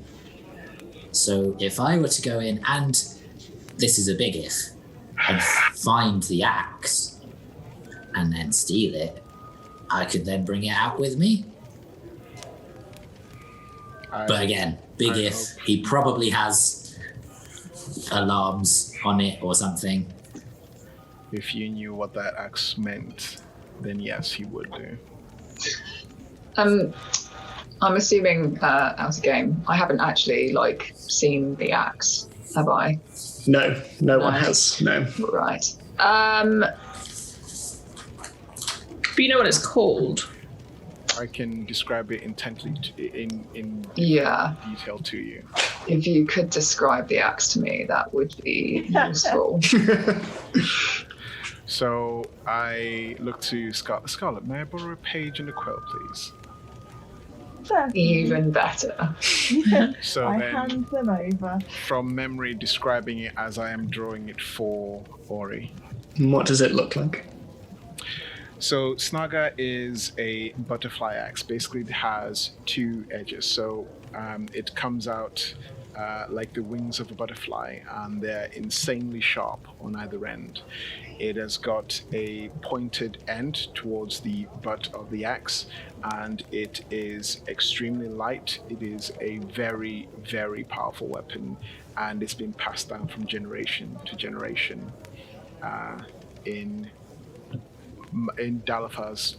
So if I were to go in, and this is a big if, and find the axe and then steal it, I could then bring it out with me. But again, big if. He probably has alarms on it or something. If you knew what that axe meant, then yes, he would do. I'm assuming out of game. I haven't actually seen the axe, have I? No one has. No. Right. But you know what it's called? I can describe it intently in Yeah. detail to you. If you could describe the axe to me, that would be useful. So I look to Scarlet. May I borrow a page and a quill, please? Even better. So I then, hand them over. from memory, describing it as I am drawing it for Ori. What does it look like? So Snaga is a butterfly axe. Basically, it has two edges. So it comes out like the wings of a butterfly, and they're insanely sharp on either end. It has got a pointed end towards the butt of the axe, and it is extremely light. It is a very, very powerful weapon, and it's been passed down from generation to generation in Dalofar's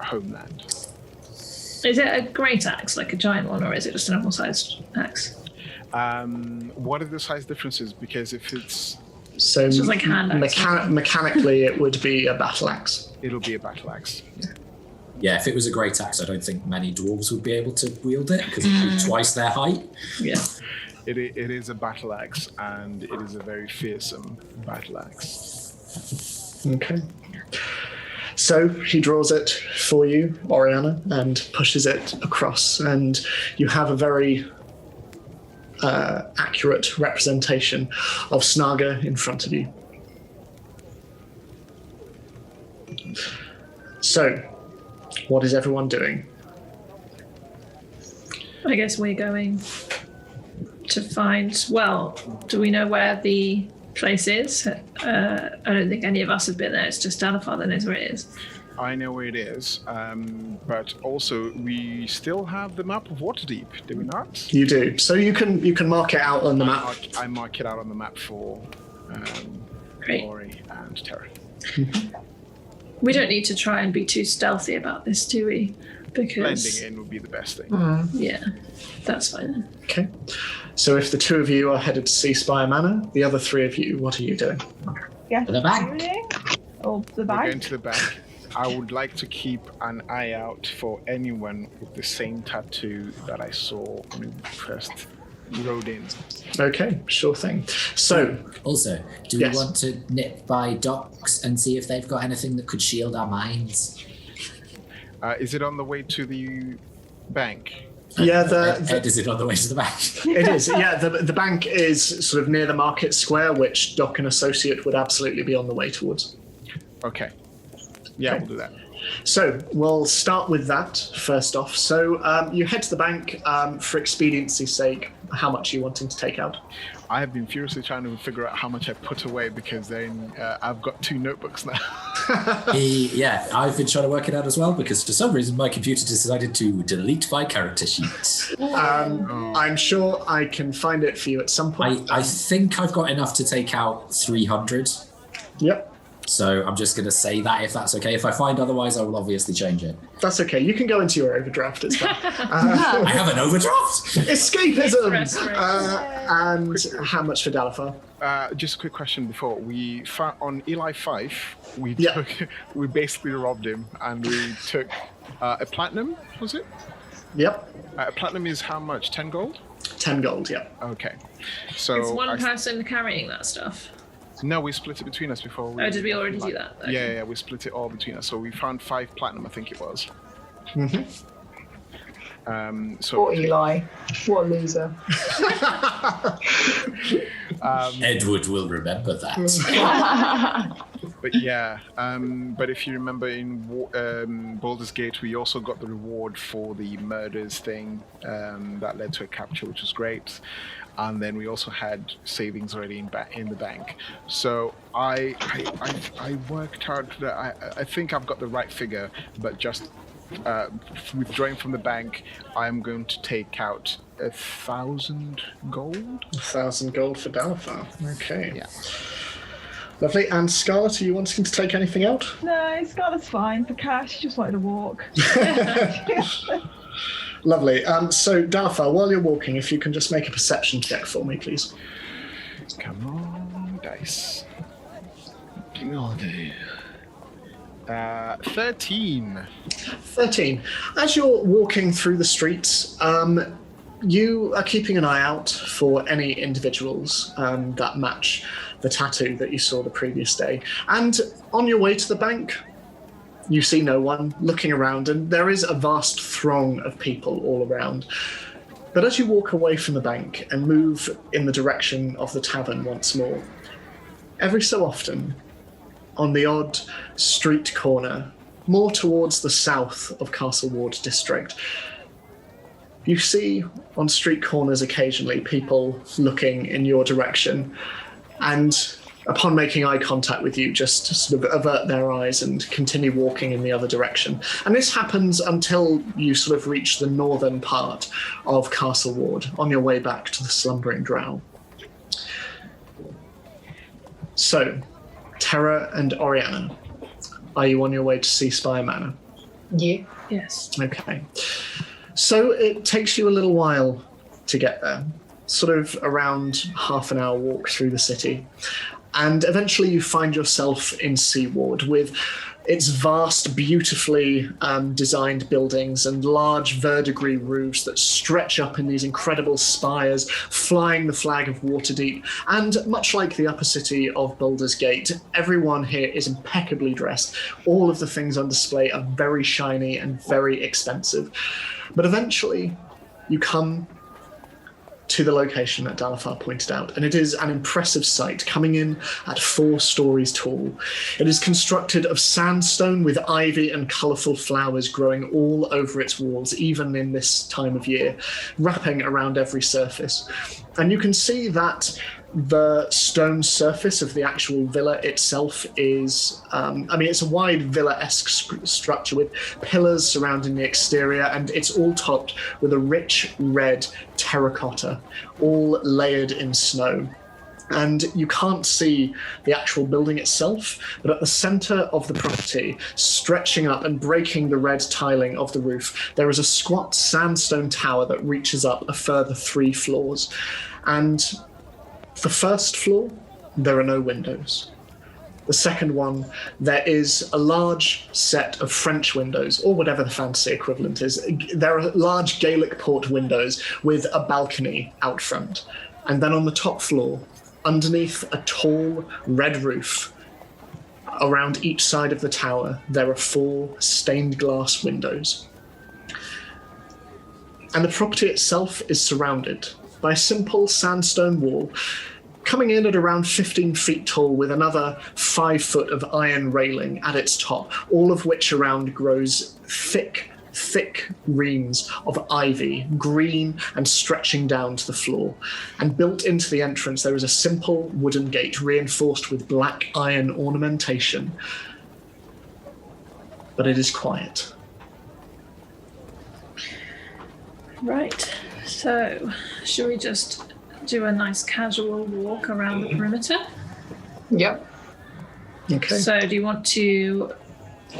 homeland. Is it a great axe, like a giant one, or is it just a normal-sized axe? What are the size differences? Because if it's... So It's just like hand axe. mechanically, it would be a battle axe. It'll be a battle axe. Yeah, if it was a great axe, I don't think many dwarves would be able to wield it because it'd be twice their height. Yeah. It is a battle axe, and it is a very fearsome battle axe. Okay. So he draws it for you, Oriana, and pushes it across, and you have a very accurate representation of Snaga in front of you. So, what is everyone doing? I guess we're going to find. Well, do we know where the place is? I don't think any of us have been there. It's just Dalofarr that knows where it is. I know where it is, but also we still have the map of Waterdeep, do we not? You do. So you can mark it out on the map. I mark it out on the map for Great. Ori and Terra. We don't need to try and be too stealthy about this, do we? Because Blending in would be the best thing. yeah, that's fine then. Okay. So if the two of you are headed to Seaspire Manor, the other three of you, what are you doing? Get The bank. Oh, the We're going bank. to the bank. I would like to keep an eye out for anyone with the same tattoo that I saw when we first rode in. Okay, sure thing. So, Also, do Yes. we want to nip by docks and see if they've got anything that could shield our minds? Is it on the way to the bank? yeah, Ed, is it on the way to the bank? it is. Yeah, the bank is sort of near the market square, which Doc and Associate would absolutely be on the way towards. Okay. Yeah, Okay. we'll do that. So we'll start with that first off. So you head to the bank for expediency's sake. How much are you wanting to take out? I have been furiously trying to figure out how much I put away because then I've got 2 notebooks now. Yeah, I've been trying to work it out as well because for some reason my computer decided to delete my character sheet. I'm sure I can find it for you at some point. I think I've got enough to take out 300. Yep. So I'm just going to say that if that's okay. If I find otherwise, I will obviously change it. That's okay. You can go into your overdraft. It's fine. I have an overdraft. Escapism. Interest rates. And how much for Dalofarr? Just a quick question before we found on Eli 5, we Yeah. we basically robbed him and we took a platinum. Was it? Yep. A platinum is how much? 10 gold. 10 gold. Yeah. Okay. So It's one person carrying that stuff. No, we split it between us before. Oh, did we already do that? Okay. Yeah, we split it all between us. So we found 5 platinum, I think it was. Mm-hmm. So Poor Eli. What a loser. Edward will remember that. But yeah, but if you remember in Baldur's Gate, we also got the reward for the murders thing that led to a capture, which was great. And then we also had savings already in the bank. So I worked out that I think I've got the right figure, but just withdrawing from the bank, I'm going to take out 1,000 gold. 1,000 gold for Dalofarr. Okay. Yeah. Lovely. And Scarlett, are you wanting to take anything out? No, Scarlett's fine. For cash, just wanted to walk. Lovely. So, Dalofarr, while you're walking, if you can just make a perception check for me, please. Come on, dice. Oh, 13. 13. As you're walking through the streets, you are keeping an eye out for any individuals that match the tattoo that you saw the previous day. And on your way to the bank, you see no one looking around, and there is a vast throng of people all around. But as you walk away from the bank and move in the direction of the tavern once more, every so often, on the odd street corner, more towards the south of Castle Ward District, you see on street corners occasionally people looking in your direction, and upon making eye contact with you, just sort of avert their eyes and continue walking in the other direction. And this happens until you sort of reach the northern part of Castle Ward on your way back to the Slumbering Drow. So, Terra and Oriana, are you on your way to Seaspire Manor? Yeah. Yes. Okay. So it takes you a little while to get there, sort of around half an hour walk through the city. And eventually you find yourself in Sea Ward with its vast, beautifully designed buildings and large verdigris roofs that stretch up in these incredible spires, flying the flag of Waterdeep. And much like the upper city of Baldur's Gate, everyone here is impeccably dressed. All of the things on display are very shiny and very expensive. But eventually you come to the location that Dalofarr pointed out, and it is an impressive sight, coming in at 4 stories tall. It is constructed of sandstone with ivy and colourful flowers growing all over its walls, even in this time of year, wrapping around every surface. And you can see that the stone surface of the actual villa itself is, it's a wide villa-esque structure with pillars surrounding the exterior, and it's all topped with a rich red terracotta, all layered in snow. And you can't see the actual building itself, but at the center of the property, stretching up and breaking the red tiling of the roof, there is a squat sandstone tower that reaches up a further 3 floors. And the first floor, there are no windows. The second one, there is a large set of French windows, or whatever the fancy equivalent is. There are large Gaelic port windows with a balcony out front. And then on the top floor, underneath a tall red roof, around each side of the tower, there are 4 stained glass windows. And the property itself is surrounded by a simple sandstone wall, coming in at around 15 feet tall with another 5 foot of iron railing at its top, all of which around grows thick reams of ivy, green and stretching down to the floor. And built into the entrance, there is a simple wooden gate reinforced with black iron ornamentation. But it is quiet. Right. So, should we just do a nice casual walk around the perimeter? Yep. Okay. So do you want to...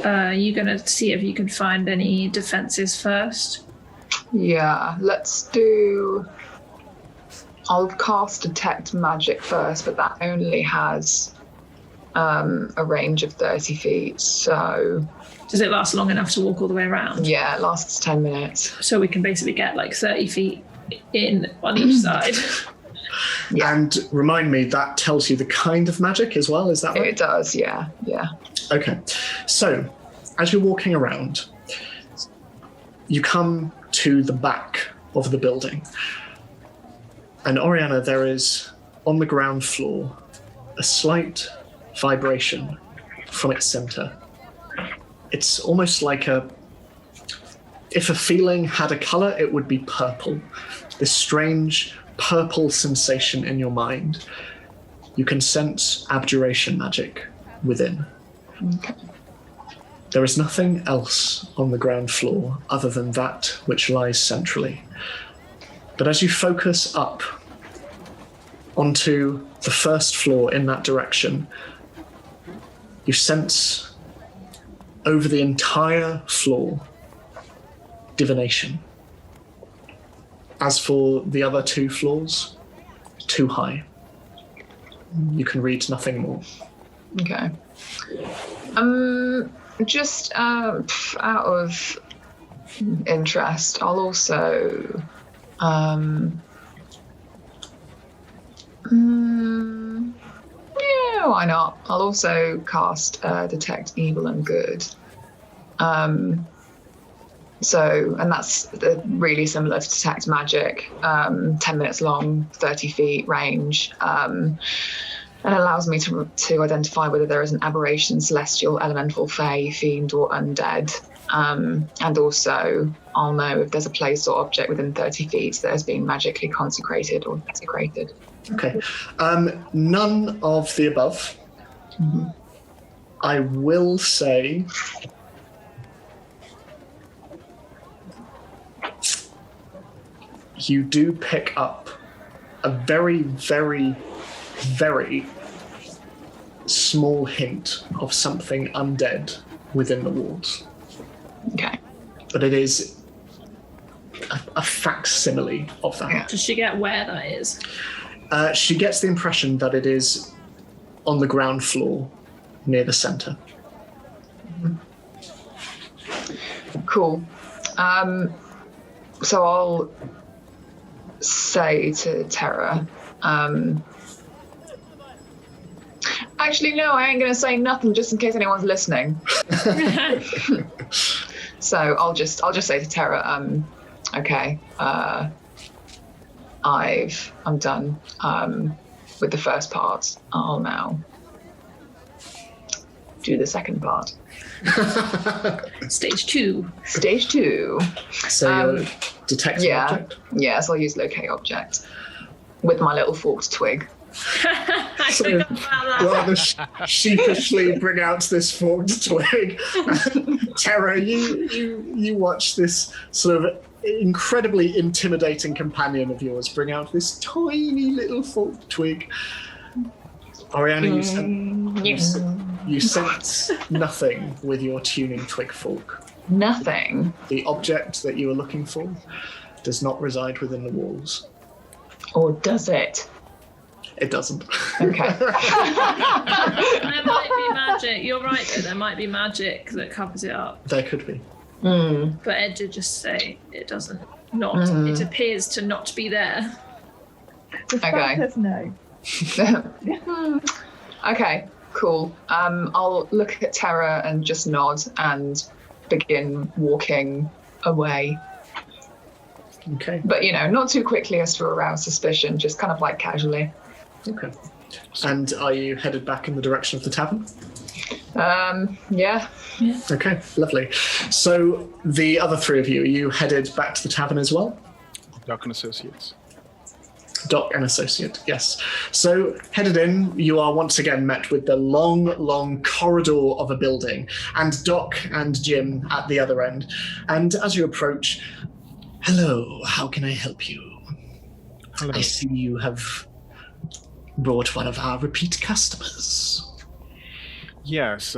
you're going to see if you can find any defenses first? Yeah, let's do... I'll cast Detect Magic first, but that only has a range of 30 feet, so... Does it last long enough to walk all the way around? Yeah, it lasts 10 minutes. So we can basically get like 30 feet in on each side. Yeah. And remind me, that tells you the kind of magic as well, is that right? It does, yeah. Okay. So, as you're walking around, you come to the back of the building. And Oriana, there is, on the ground floor, a slight vibration from its center. It's almost like if a feeling had a color, it would be purple. This strange purple sensation in your mind. You can sense abjuration magic within. Okay. There is nothing else on the ground floor other than that which lies centrally. But as you focus up onto the first floor in that direction, you sense over the entire floor divination. As for the other 2 floors, too high. You can read nothing more. Okay. Just out of interest, I'll also yeah, why not? I'll also cast Detect Evil and Good. And that's really similar to Detect Magic, 10 minutes long, 30 feet range, and allows me to identify whether there is an aberration, celestial, elemental, fey, fiend, or undead. And also, I'll know if there's a place or object within 30 feet that has been magically consecrated or desecrated. Okay. None of the above. Mm-hmm. I will say... you do pick up a very, very, very small hint of something undead within the walls. Okay. But it is a facsimile of that. Yeah. Does she get where that is? She gets the impression that it is on the ground floor near the center. Cool. So I'll say to Terra, actually, no, I ain't going to say nothing just in case anyone's listening. So I'll just say to Terra, okay, I'm done with the first part. I'll now do the second part. Stage 2. Stage 2. So you're detecting object? Yes, I'll use locate object with my little forked twig. I So forgot about that. rather sheepishly bring out this forked twig. Terra, you watch this sort of incredibly intimidating companion of yours bring out this tiny little forked twig. Oriana, you sense nothing with your tuning twig fork. Nothing. The object that you are looking for does not reside within the walls. Or does it? It doesn't. Okay. There might be magic. You're right, though. There might be magic that covers it up. There could be. But Ed did just say it doesn't. It appears to not be there. The Okay. says no. Okay, cool. I'll look at Terra and just nod and begin walking away. Okay. But, not too quickly as to arouse suspicion, just kind of like casually. Okay. And are you headed back in the direction of the tavern? Yeah. Okay, lovely. So the other 3 of you, are you headed back to the tavern as well? Doc and Associates. Doc and Associate, yes. So headed in, you are once again met with the long, long corridor of a building, and Doc and Jim at the other end. And as you approach, hello, how can I help you? Hello. I see you have brought one of our repeat customers. Yes,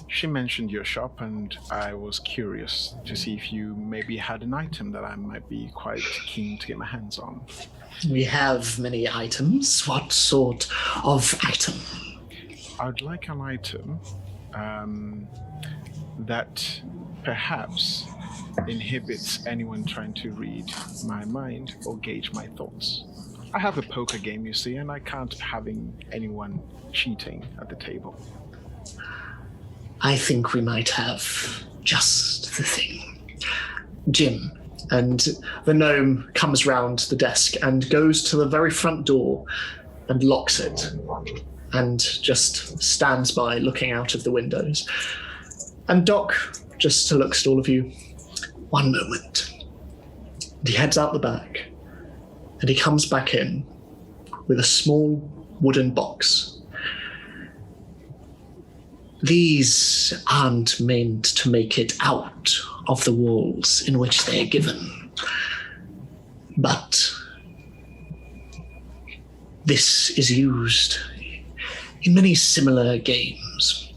she mentioned your shop, and I was curious to see if you maybe had an item that I might be quite keen to get my hands on. We have many items. What sort of item? I'd like an item that perhaps inhibits anyone trying to read my mind or gauge my thoughts. I have a poker game, you see, and I can't have anyone cheating at the table. I think we might have just the thing. Jim. And the gnome comes round the desk and goes to the very front door and locks it and just stands by looking out of the windows. And Doc just looks at all of you. One moment. And he heads out the back and he comes back in with a small wooden box. These aren't meant to make it out of the walls in which they are given. But this is used in many similar games.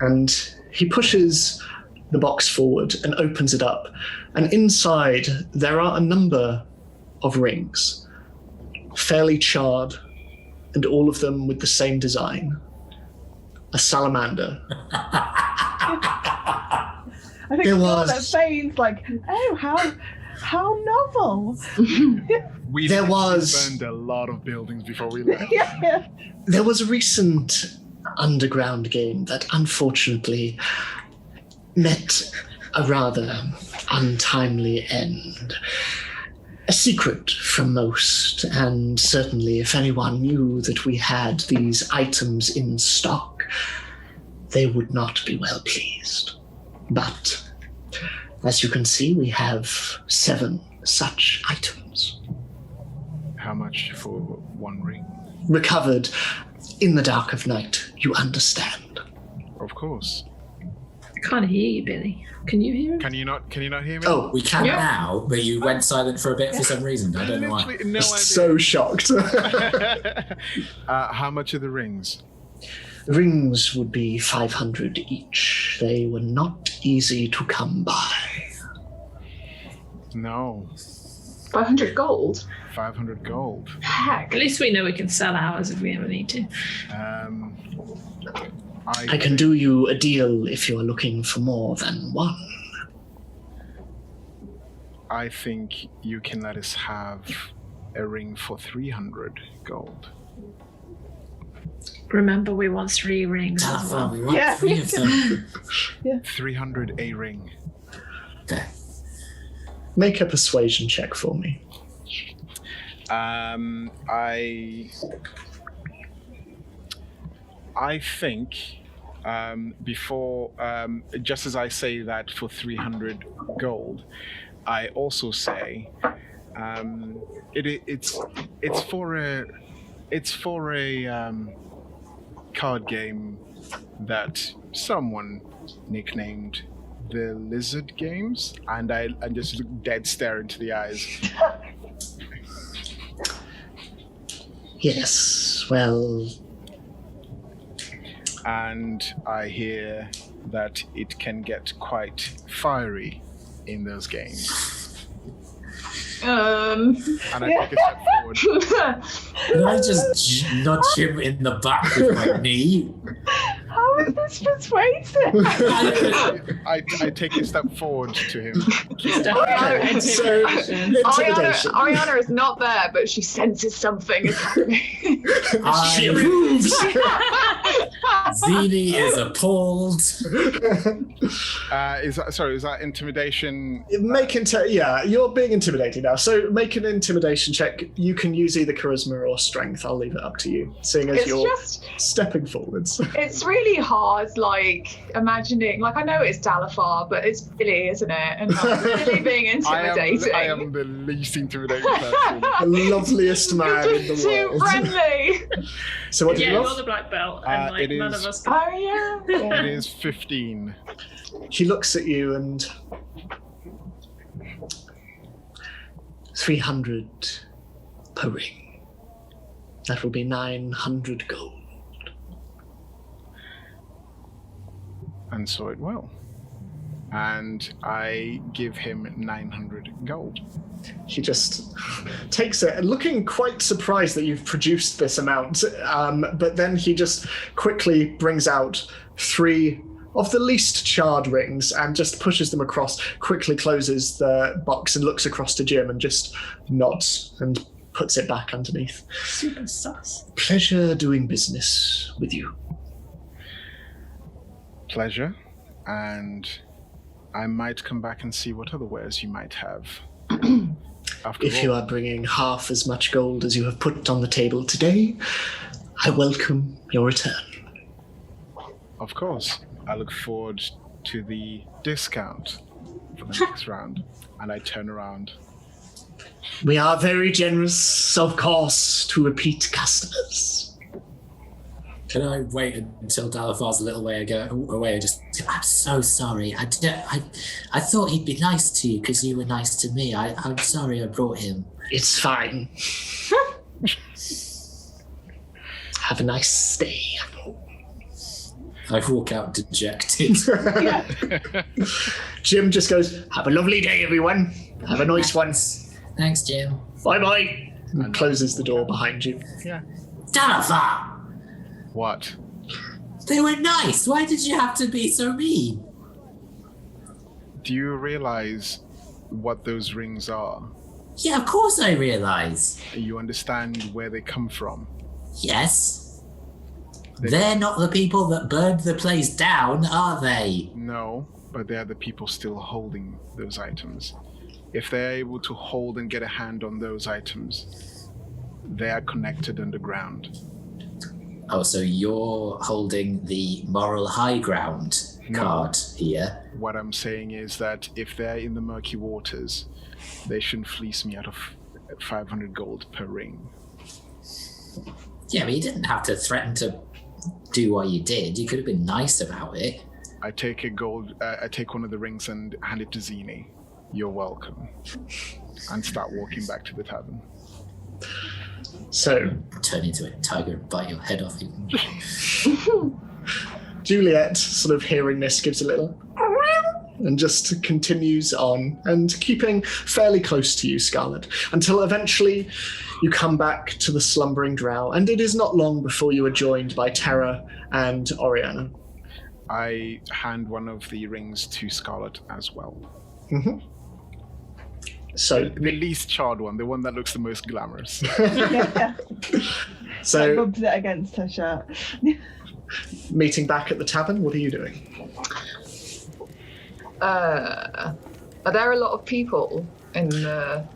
And he pushes the box forward and opens it up. And inside there are a number of rings, fairly charred, and all of them with the same design. A salamander. I think There Scarlet was- Fane's like, oh, how novel. We There was- burned a lot of buildings before we left. Yeah. There was a recent underground game that unfortunately met a rather untimely end. A secret from most, and certainly if anyone knew that we had these items in stock, they would not be well pleased. But as you can see, we have 7 such items. How much for one ring? Recovered in the dark of night, you understand. Of course. I can't hear you, Billy. Can you hear him? Can you not hear me? Oh, We can now, but you went silent for a bit for some reason. I don't know why. Literally no idea. so shocked. How much are the rings? Rings would be 500 each. They were not easy to come by. No. 500 gold? 500 gold. Heck. At least we know we can sell ours if we ever need to. I can do you a deal if you are looking for more than one. I think you can let us have a ring for 300 gold. Remember, we want 3 rings as Dalofarr, well. we want Yeah. 3 of them. 300 a ring. Okay. Make a persuasion check for me. I think before, just as I say that for 300 gold, I also say it's for a card game that someone nicknamed the Lizard Games, and I just look dead stare into the eyes. Yes, well, And I hear that it can get quite fiery in those games. And I take a step forward. Can I just nudge him in the back with my knee? How is this persuasive? I take a step forward to him. okay, so intimidation. Ariana is not there, but she senses something is happening. She approves. Zini is appalled. Is that intimidation? You're being intimidated now. So make an intimidation check. You can use either charisma or strength. I'll leave it up to you, seeing as It's you're just, stepping forwards. it's really hard, like, imagining, like, I know it's Dalofarr, but it's Billy, isn't it? And like, Billy being intimidating. I am the least intimidating person. The loveliest man in the Too world. friendly. So what did Yeah, you you're roll? the black belt, and it none is- of us can. Oh, yeah. It is 15. He looks at you and 300 per ring. That will be 900 gold. And so it will. And I give him 900 gold. He just takes it, looking quite surprised that you've produced this amount. But then he just quickly brings out 3 of the least charred rings and just pushes them across, quickly closes the box and looks across to Jim and just nods and puts it back underneath. Super sus. Pleasure doing business with you. Pleasure. And I might come back and see what other wares you might have. If you are bringing half as much gold as you have put on the table today, I welcome your return. Of course. I look forward to the discount for the next round. And I turn around. We are very generous, of course, to repeat customers. Can I wait until Dalofar's a little way away and just, I'm so sorry. I thought he'd be nice to you because you were nice to me. I'm sorry I brought him. It's fine. Have a nice stay. I walk out dejected. Jim just goes, have a lovely day, everyone. Have a nice one. Thanks, Jim. Bye-bye. And closes the door behind you. Yeah. Dalofarr! What? They were nice. Why did you have to be so mean? Do you realize what those rings are? Yeah, of course I realise. You understand where they come from? Yes. They're not the people that burned the place down, are they? No, but they're the people still holding those items. If they're able to hold and get a hand on those items, they are connected underground. Oh, so you're holding the moral high ground card here? What I'm saying is that if they're in the murky waters, they shouldn't fleece me out of 500 gold per ring. Yeah, but you didn't have to threaten to do what you did. You could have been nice about it. I take I take one of the rings and hand it to Zini. You're welcome. And start walking back to the tavern. So, turn into a tiger and bite your head off. Juliet, sort of hearing this, gives a little and just continues on and keeping fairly close to you, Scarlet, until eventually you come back to the slumbering drow, and it is not long before you are joined by Terra and Oriana. I hand one of the rings to Scarlet as well. Mm-hmm. So the least charred one, the one that looks the most glamorous. So rubs it against her shirt. Meeting back at the tavern, what are you doing? Are there a lot of people in the...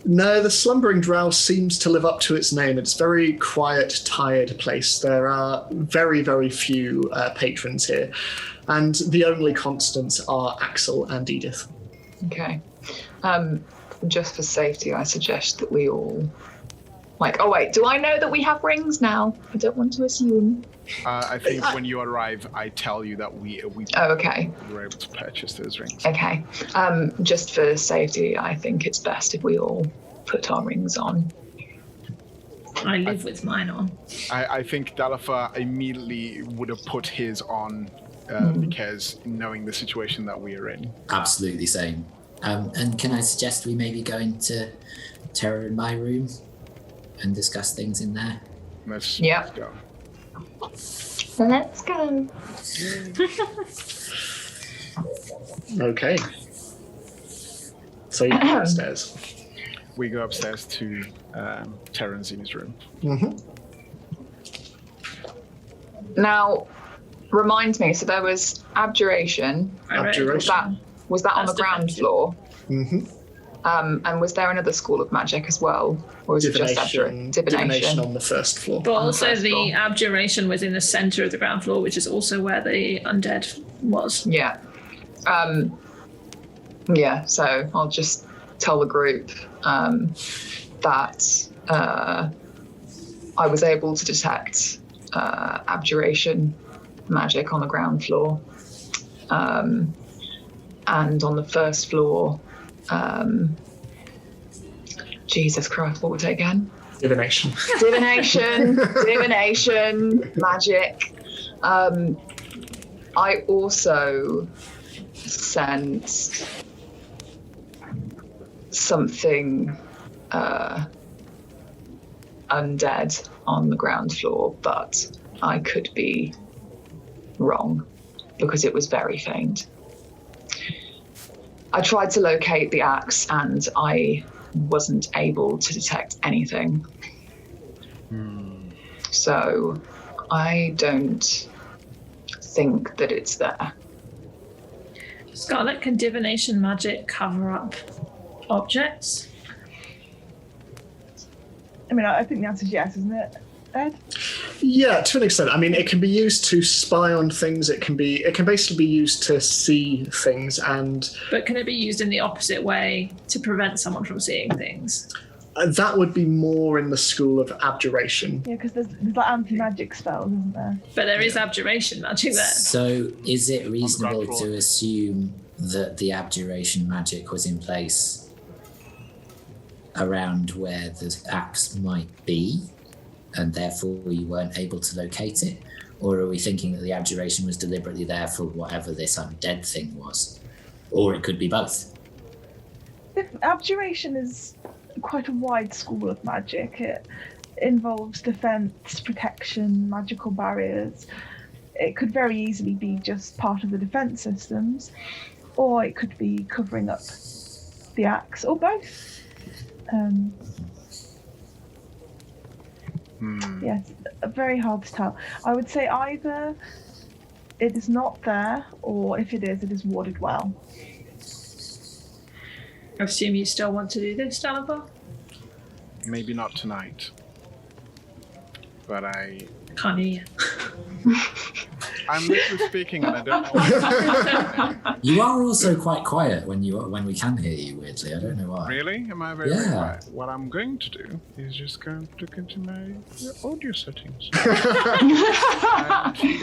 No, the Slumbering Drow seems to live up to its name. It's a very quiet, tired place. There are very, very few patrons here. And the only constants are Axel and Edith. Okay. Just for safety, I suggest that we all... oh wait, do I know that we have rings now? I don't want to assume. I think when you arrive, I tell you that we Oh, okay. were able to purchase those rings. Okay. Just for safety, I think it's best if we all put our rings on. I live with mine on. I think Dalofarr immediately would have put his on because knowing the situation that we are in. Absolutely same. And can I suggest we maybe go into Terra in my room and discuss things in there? Let's go. Let's go. Okay. So you go upstairs. We go upstairs to Terra and Zina's room. Mm-hmm. Now, remind me, so there was abjuration. Abjuration. Was that on the ground floor? Mm-hmm. And was there another school of magic as well? Or was it just Divination. Divination on the first floor. But also first the floor. abjuration was in the center of the ground floor, which is also where the undead was. Yeah. Yeah, so I'll just tell the group that I was able to detect abjuration magic on the ground floor. And on the first floor, Jesus Christ, what was it again? Divination. Divination, magic. I also sensed something undead on the ground floor, but I could be wrong because it was very faint. I tried to locate the axe and I wasn't able to detect anything. So I don't think that it's there. Scarlet, can divination magic cover up objects? I mean, I think the answer is yes, isn't it, Ed? Yeah, to an extent. I mean, it can be used to spy on things. It can basically be used to see things, But can it be used in the opposite way to prevent someone from seeing things? That would be more in the school of abjuration. Yeah, because there's like anti-magic spells, isn't there? But there is abjuration magic there. So is it reasonable to assume that the abjuration magic was in place around where the axe might be, and therefore you weren't able to locate it? Or are we thinking that the abjuration was deliberately there for whatever this undead thing was? Or it could be both. If abjuration is quite a wide school of magic. It involves defense, protection, magical barriers. It could very easily be just part of the defense systems, or it could be covering up the axe, or both. Yes, very hard to tell. I would say either it is not there, or if it is warded well. I assume you still want to do this, Dalofarr? Maybe not tonight. But I Can't hear you. I'm literally speaking and I don't know. You are also quite quiet when we can hear you, weirdly. I don't know why. Really? Am I very Yeah. quiet? What I'm going to do is just go and look into my audio settings.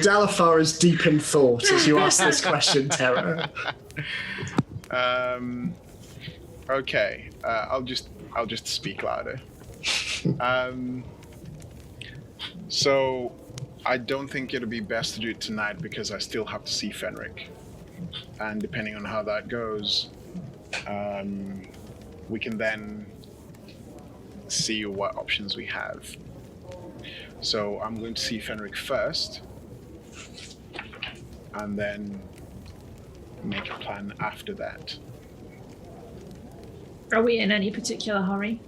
Dalofarr is deep in thought as you ask this question, Terra. Okay. I'll just speak louder. So I don't think it'll be best to do it tonight because I still have to see Fenric. And depending on how that goes, we can then see what options we have. So I'm going to see Fenric first, and then make a plan after that. Are we in any particular hurry?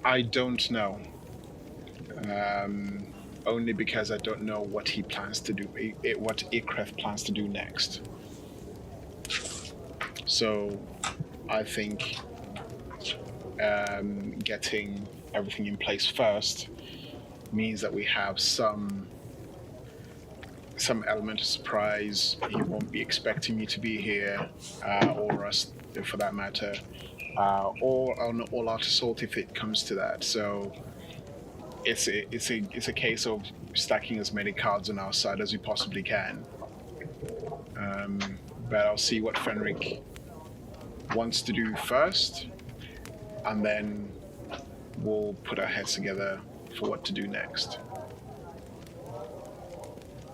I don't know. Only because I don't know what he plans to do, what Ik'reth plans to do next. So I think getting everything in place first means that we have some element of surprise. He won't be expecting me to be here, or us for that matter, or an all-out assault if it comes to that. So it's a case of stacking as many cards on our side as we possibly can. But I'll see what Fenric wants to do first, and then we'll put our heads together for what to do next.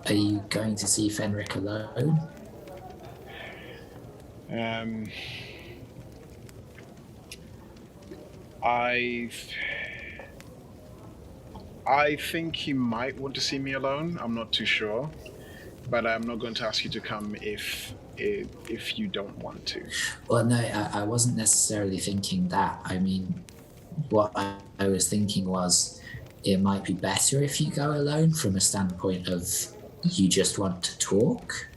Are you going to see Fenric alone? I think he might want to see me alone. I'm not too sure, but I'm not going to ask you to come if you don't want to. Well, no, I wasn't necessarily thinking that. I mean, what I was thinking was it might be better if you go alone from a standpoint of you just want to talk.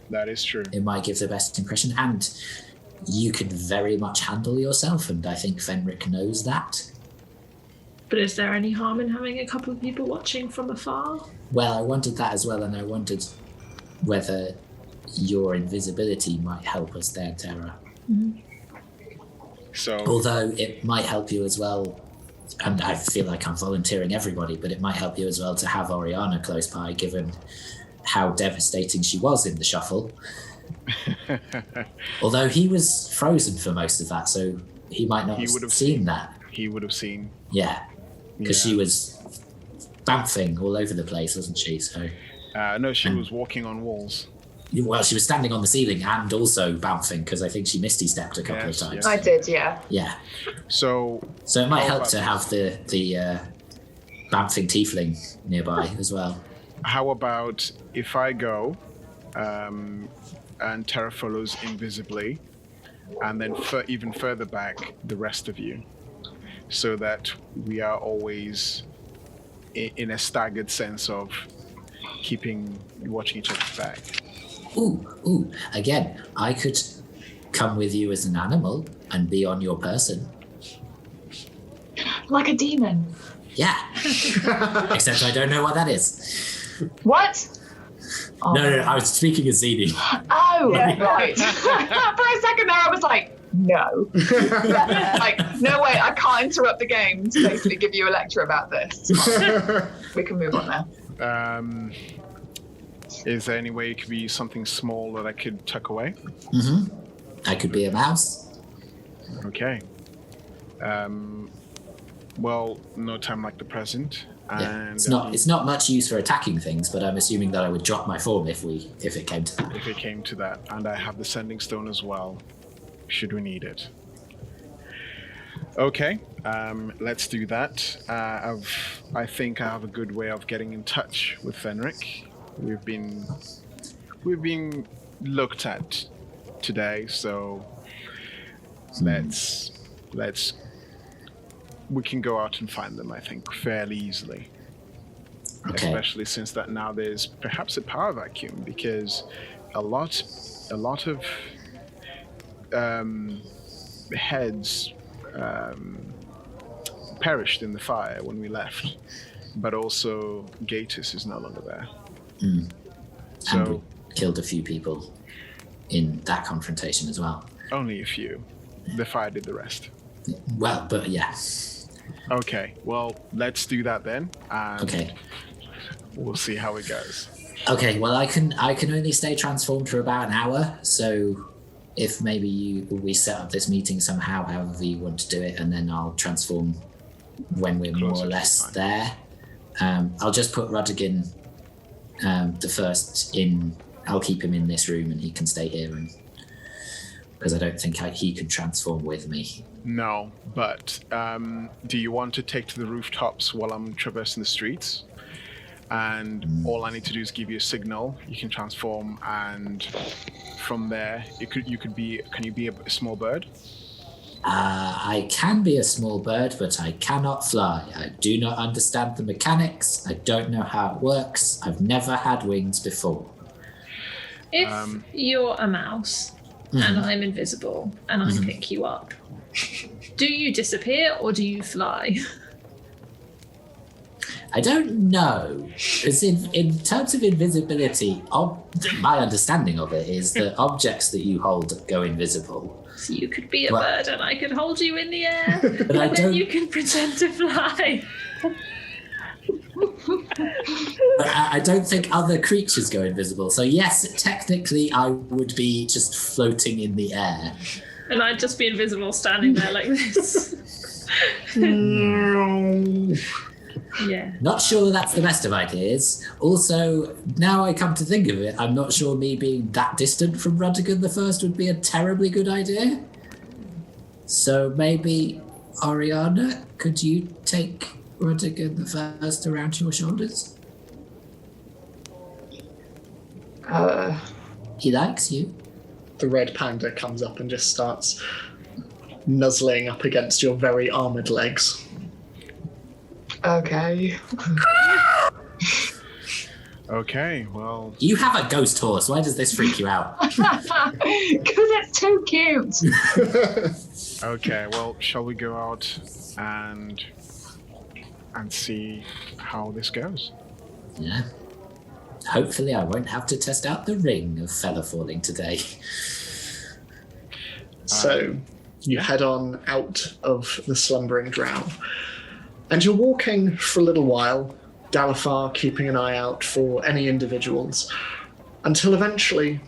That is true. It might give the best impression, and you can very much handle yourself, and I think Fenric knows that. But is there any harm in having a couple of people watching from afar? Well, I wanted that as well, and I wondered whether your invisibility might help us there, Terra. Mm-hmm. So, although it might help you as well, and I feel like I'm volunteering everybody, but it might help you as well to have Oriana close by, given how devastating she was in the shuffle. Although he was frozen for most of that, so he might not have seen that. He would have seen. Yeah, because she was bouncing all over the place, wasn't she? So. No, she was walking on walls. Well, she was standing on the ceiling and also bouncing because I think she misty stepped a couple of times. Yes. I did, yeah. Yeah. So it might help to have the bouncing tiefling nearby as well. how about if I go and Terra follows invisibly, and then even further back the rest of you, so that we are always in a staggered sense of watching each other's back. Ooh, again, I could come with you as an animal and be on your person. Like a demon. Yeah. Except I don't know what that is. What? Oh. No, I was speaking as Zini. Oh, right. For a second there, I was like, no. Like, no way, I can't interrupt the game to basically give you a lecture about this. We can move on now. Is there any way it could be something small that I could tuck away? Mm-hmm. I could be a mouse. Okay. Well, no time like the present. Yeah. And It's not much use for attacking things, but I'm assuming that I would drop my form if it came to that. if it came to that, and I have the sending stone as well, should we need it. Okay, let's do that. I think I have a good way of getting in touch with Fenric. We've been looked at today, so we can go out and find them, I think, fairly easily. Okay. Especially since that now there's perhaps a power vacuum, because a lot of heads perished in the fire when we left, but also Gatus is no longer there. And So we killed a few people in that confrontation as well. only a few. The fire did the rest. Well, but yeah. Okay, well, let's do that then, and Okay. we'll see how it goes. Okay, well, I can only stay transformed for about an hour, so if maybe we set up this meeting somehow, however you want to do it, and then I'll transform when we're more or less there. I'll just put Rodigan the first in. I'll keep him in this room and he can stay here, and because I don't think he can transform with me. No, but do you want to take to the rooftops while I'm traversing the streets? And all I need to do is give you a signal. You can transform, and from there, can you be a small bird? I can be a small bird, but I cannot fly. I do not understand the mechanics. I don't know how it works. I've never had wings before. If you're a mouse and I'm invisible and I pick you up, do you disappear or do you fly? I don't know. As in terms of invisibility, my understanding of it is that objects that you hold go invisible. So you could be a bird and I could hold you in the air, But and then you can pretend to fly. But I don't think other creatures go invisible. So yes, technically I would be just floating in the air. And I'd just be invisible standing there like this. Yeah. Not sure that's the best of ideas. Also, now I come to think of it, I'm not sure me being that distant from Rodigan the First would be a terribly good idea. So maybe, Oriana, could you take Rodigan the First around your shoulders? He likes you. The red panda comes up and just starts nuzzling up against your very armored legs. Okay. Okay, well... You have a ghost horse. Why does this freak you out? Because it's too cute. Okay, well, shall we go out and see how this goes? Yeah. Hopefully I won't have to test out the ring of feather falling today. So you head on out of the slumbering drow. And you're walking for a little while, Dalofarr keeping an eye out for any individuals, until eventually,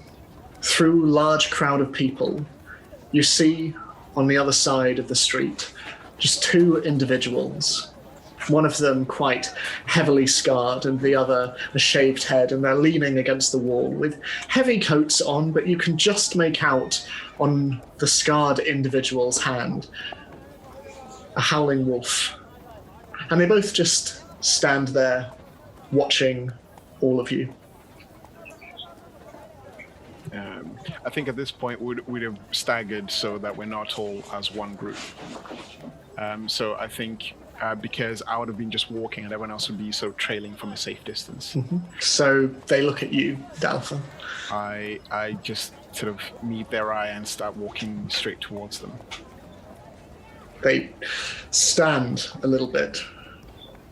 through a large crowd of people, you see on the other side of the street just two individuals one of them quite heavily scarred and the other a shaved head, and they're leaning against the wall with heavy coats on, but you can just make out on the scarred individual's hand a howling wolf. And they both just stand there watching all of you. I think at this point we'd have staggered so that we're not all as one group. So I think because I would have been just walking and everyone else would be sort of trailing from a safe distance. Mm-hmm. So they look at you, Dalofarr. I just sort of meet their eye and start walking straight towards them. They stand a little bit,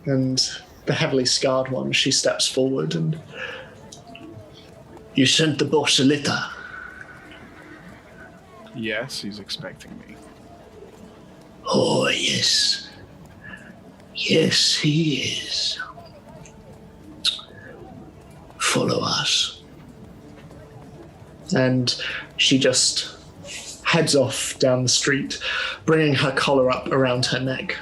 and the heavily scarred one, she steps forward and... You sent the boss a letter? Yes, he's expecting me. Oh, yes. Yes, he is. Follow us. And she just heads off down the street, bringing her collar up around her neck.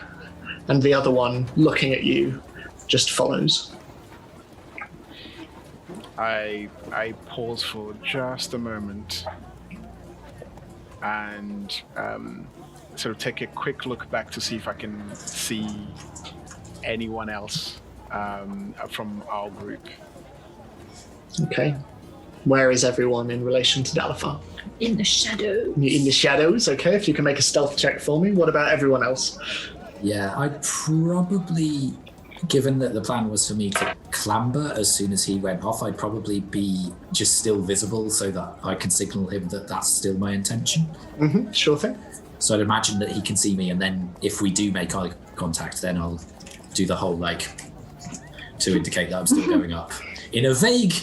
And the other one, looking at you, just follows. I pause for just a moment and sort of take a quick look back to see if I can see anyone else from our group. Okay. Where is everyone in relation to Dalofarr? In the shadows. In the shadows, okay. If you can make a stealth check for me. What about everyone else? Yeah, I'd probably, given that the plan was for me to clamber as soon as he went off, I'd probably be just still visible so that I can signal him that that's still my intention. Mm-hmm, sure thing. So I'd imagine that he can see me, and then if we do make eye contact, then I'll do the whole, to indicate that I'm still going up. In a vague,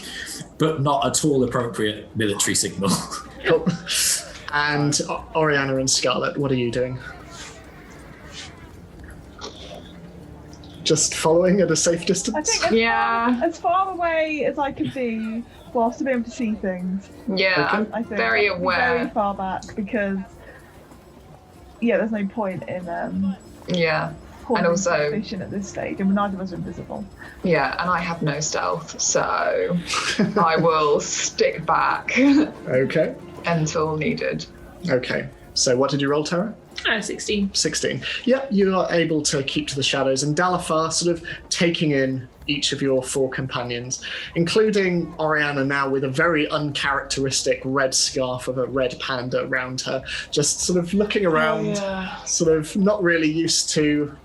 but not at all appropriate military signal. Cool. And Oriana and Scarlet, what are you doing? Just following at a safe distance? I think as far away as I could be, whilst to be able to see things. Yeah, Okay. I think very aware. Very far back, because there's no point in Yeah, causing and also suspicion at this stage, and neither of us are invisible. yeah, and I have no stealth, so I will stick back Okay. until needed. Okay. So what did you roll, Tara? 16. 16. Yep, you are able to keep to the shadows, and Dalofarr sort of taking in each of your four companions, including Oriana now with a very uncharacteristic red scarf of a red panda around her, just sort of looking around, sort of not really used to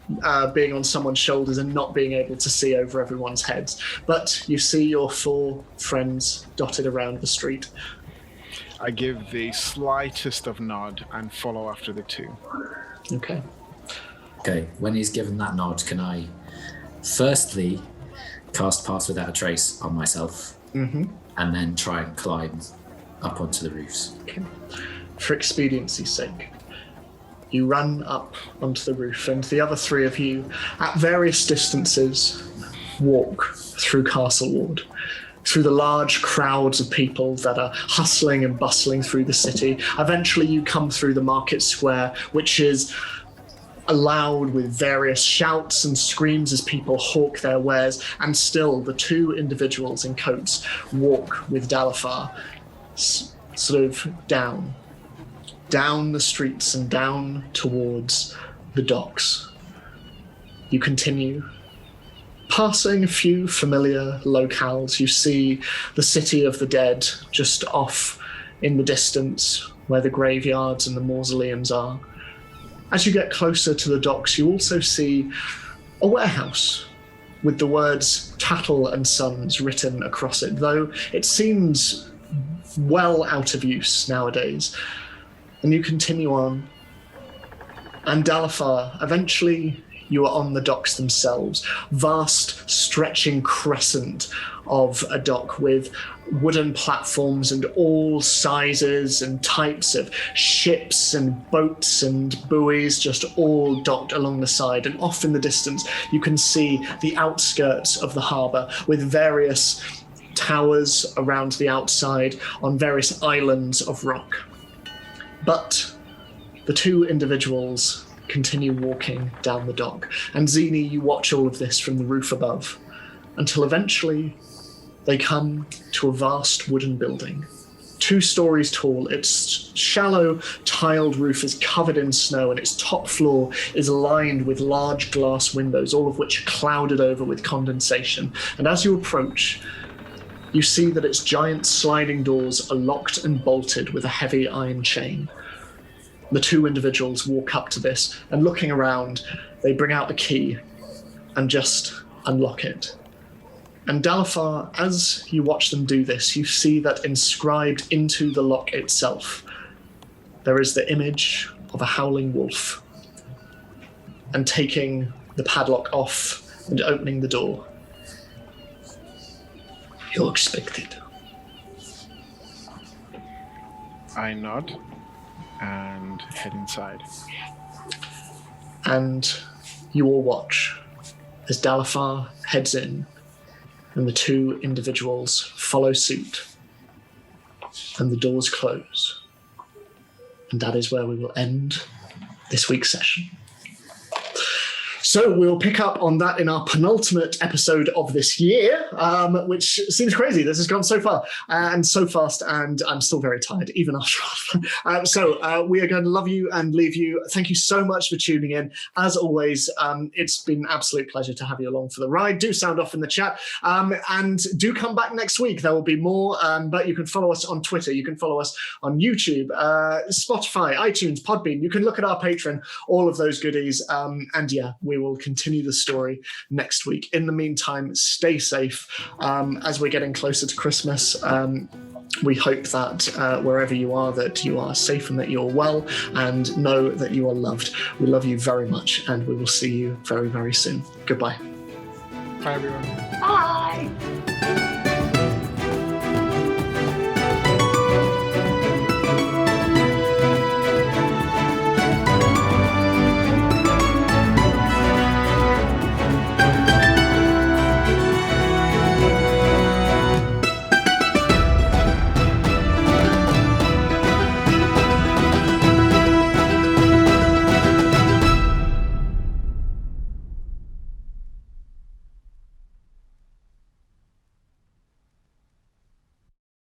being on someone's shoulders and not being able to see over everyone's heads. But you see your four friends dotted around the street. I give the slightest of nod and follow after the two. Okay. Okay, when he's given that nod, can I firstly cast Pass Without a Trace on myself, Mm-hmm. and then try and climb up onto the roofs? Okay. For expediency's sake, you run up onto the roof, and the other three of you, at various distances, walk through Castle Ward, through the large crowds of people that are hustling and bustling through the city. Eventually you come through the market square, which is loud with various shouts and screams as people hawk their wares, and still the two individuals in coats walk with Dalofarr sort of down the streets and down towards the docks. You continue. Passing a few familiar locales, you see the City of the Dead just off in the distance where the graveyards and the mausoleums are. As you get closer to the docks, you also see a warehouse with the words Tattle and Sons written across it, though it seems well out of use nowadays. And you continue on. And Dalofarr, eventually you are on the docks themselves, vast stretching crescent of a dock with wooden platforms and all sizes and types of ships and boats and buoys just all docked along the side. And off in the distance you can see the outskirts of the harbour with various towers around the outside on various islands of rock. But the two individuals continue walking down the dock. And Zini, you watch all of this from the roof above, until eventually they come to a vast wooden building. 2 stories tall. Its shallow, tiled roof is covered in snow, and its top floor is lined with large glass windows, all of which are clouded over with condensation. And as you approach, you see that its giant sliding doors are locked and bolted with a heavy iron chain. The 2 individuals walk up to this, and looking around, they bring out the key and just unlock it. And Dalofarr, as you watch them do this, you see that inscribed into the lock itself, there is the image of a howling wolf. And taking the padlock off and opening the door, you're expected. I nod and head inside. And you all watch as Dalofarr heads in, and the 2 individuals follow suit, and the doors close. And that is where we will end this week's session. So we'll pick up on that in our penultimate episode of this year, which seems crazy. This has gone so far and so fast, and I'm still very tired, even after. So we are going to love you and leave you. Thank you so much for tuning in. As always, it's been an absolute pleasure to have you along for the ride. Do sound off in the chat, and do come back next week. There will be more, but you can follow us on Twitter. You can follow us on YouTube, Spotify, iTunes, Podbean. You can look at our Patreon, all of those goodies. And yeah, we will continue the story next week. In the meantime, stay safe as we're getting closer to Christmas. We hope that wherever you are, that you are safe and that you're well, and know that you are loved. We love you very much, and we will see you very, very soon. Goodbye. Bye, everyone. Bye.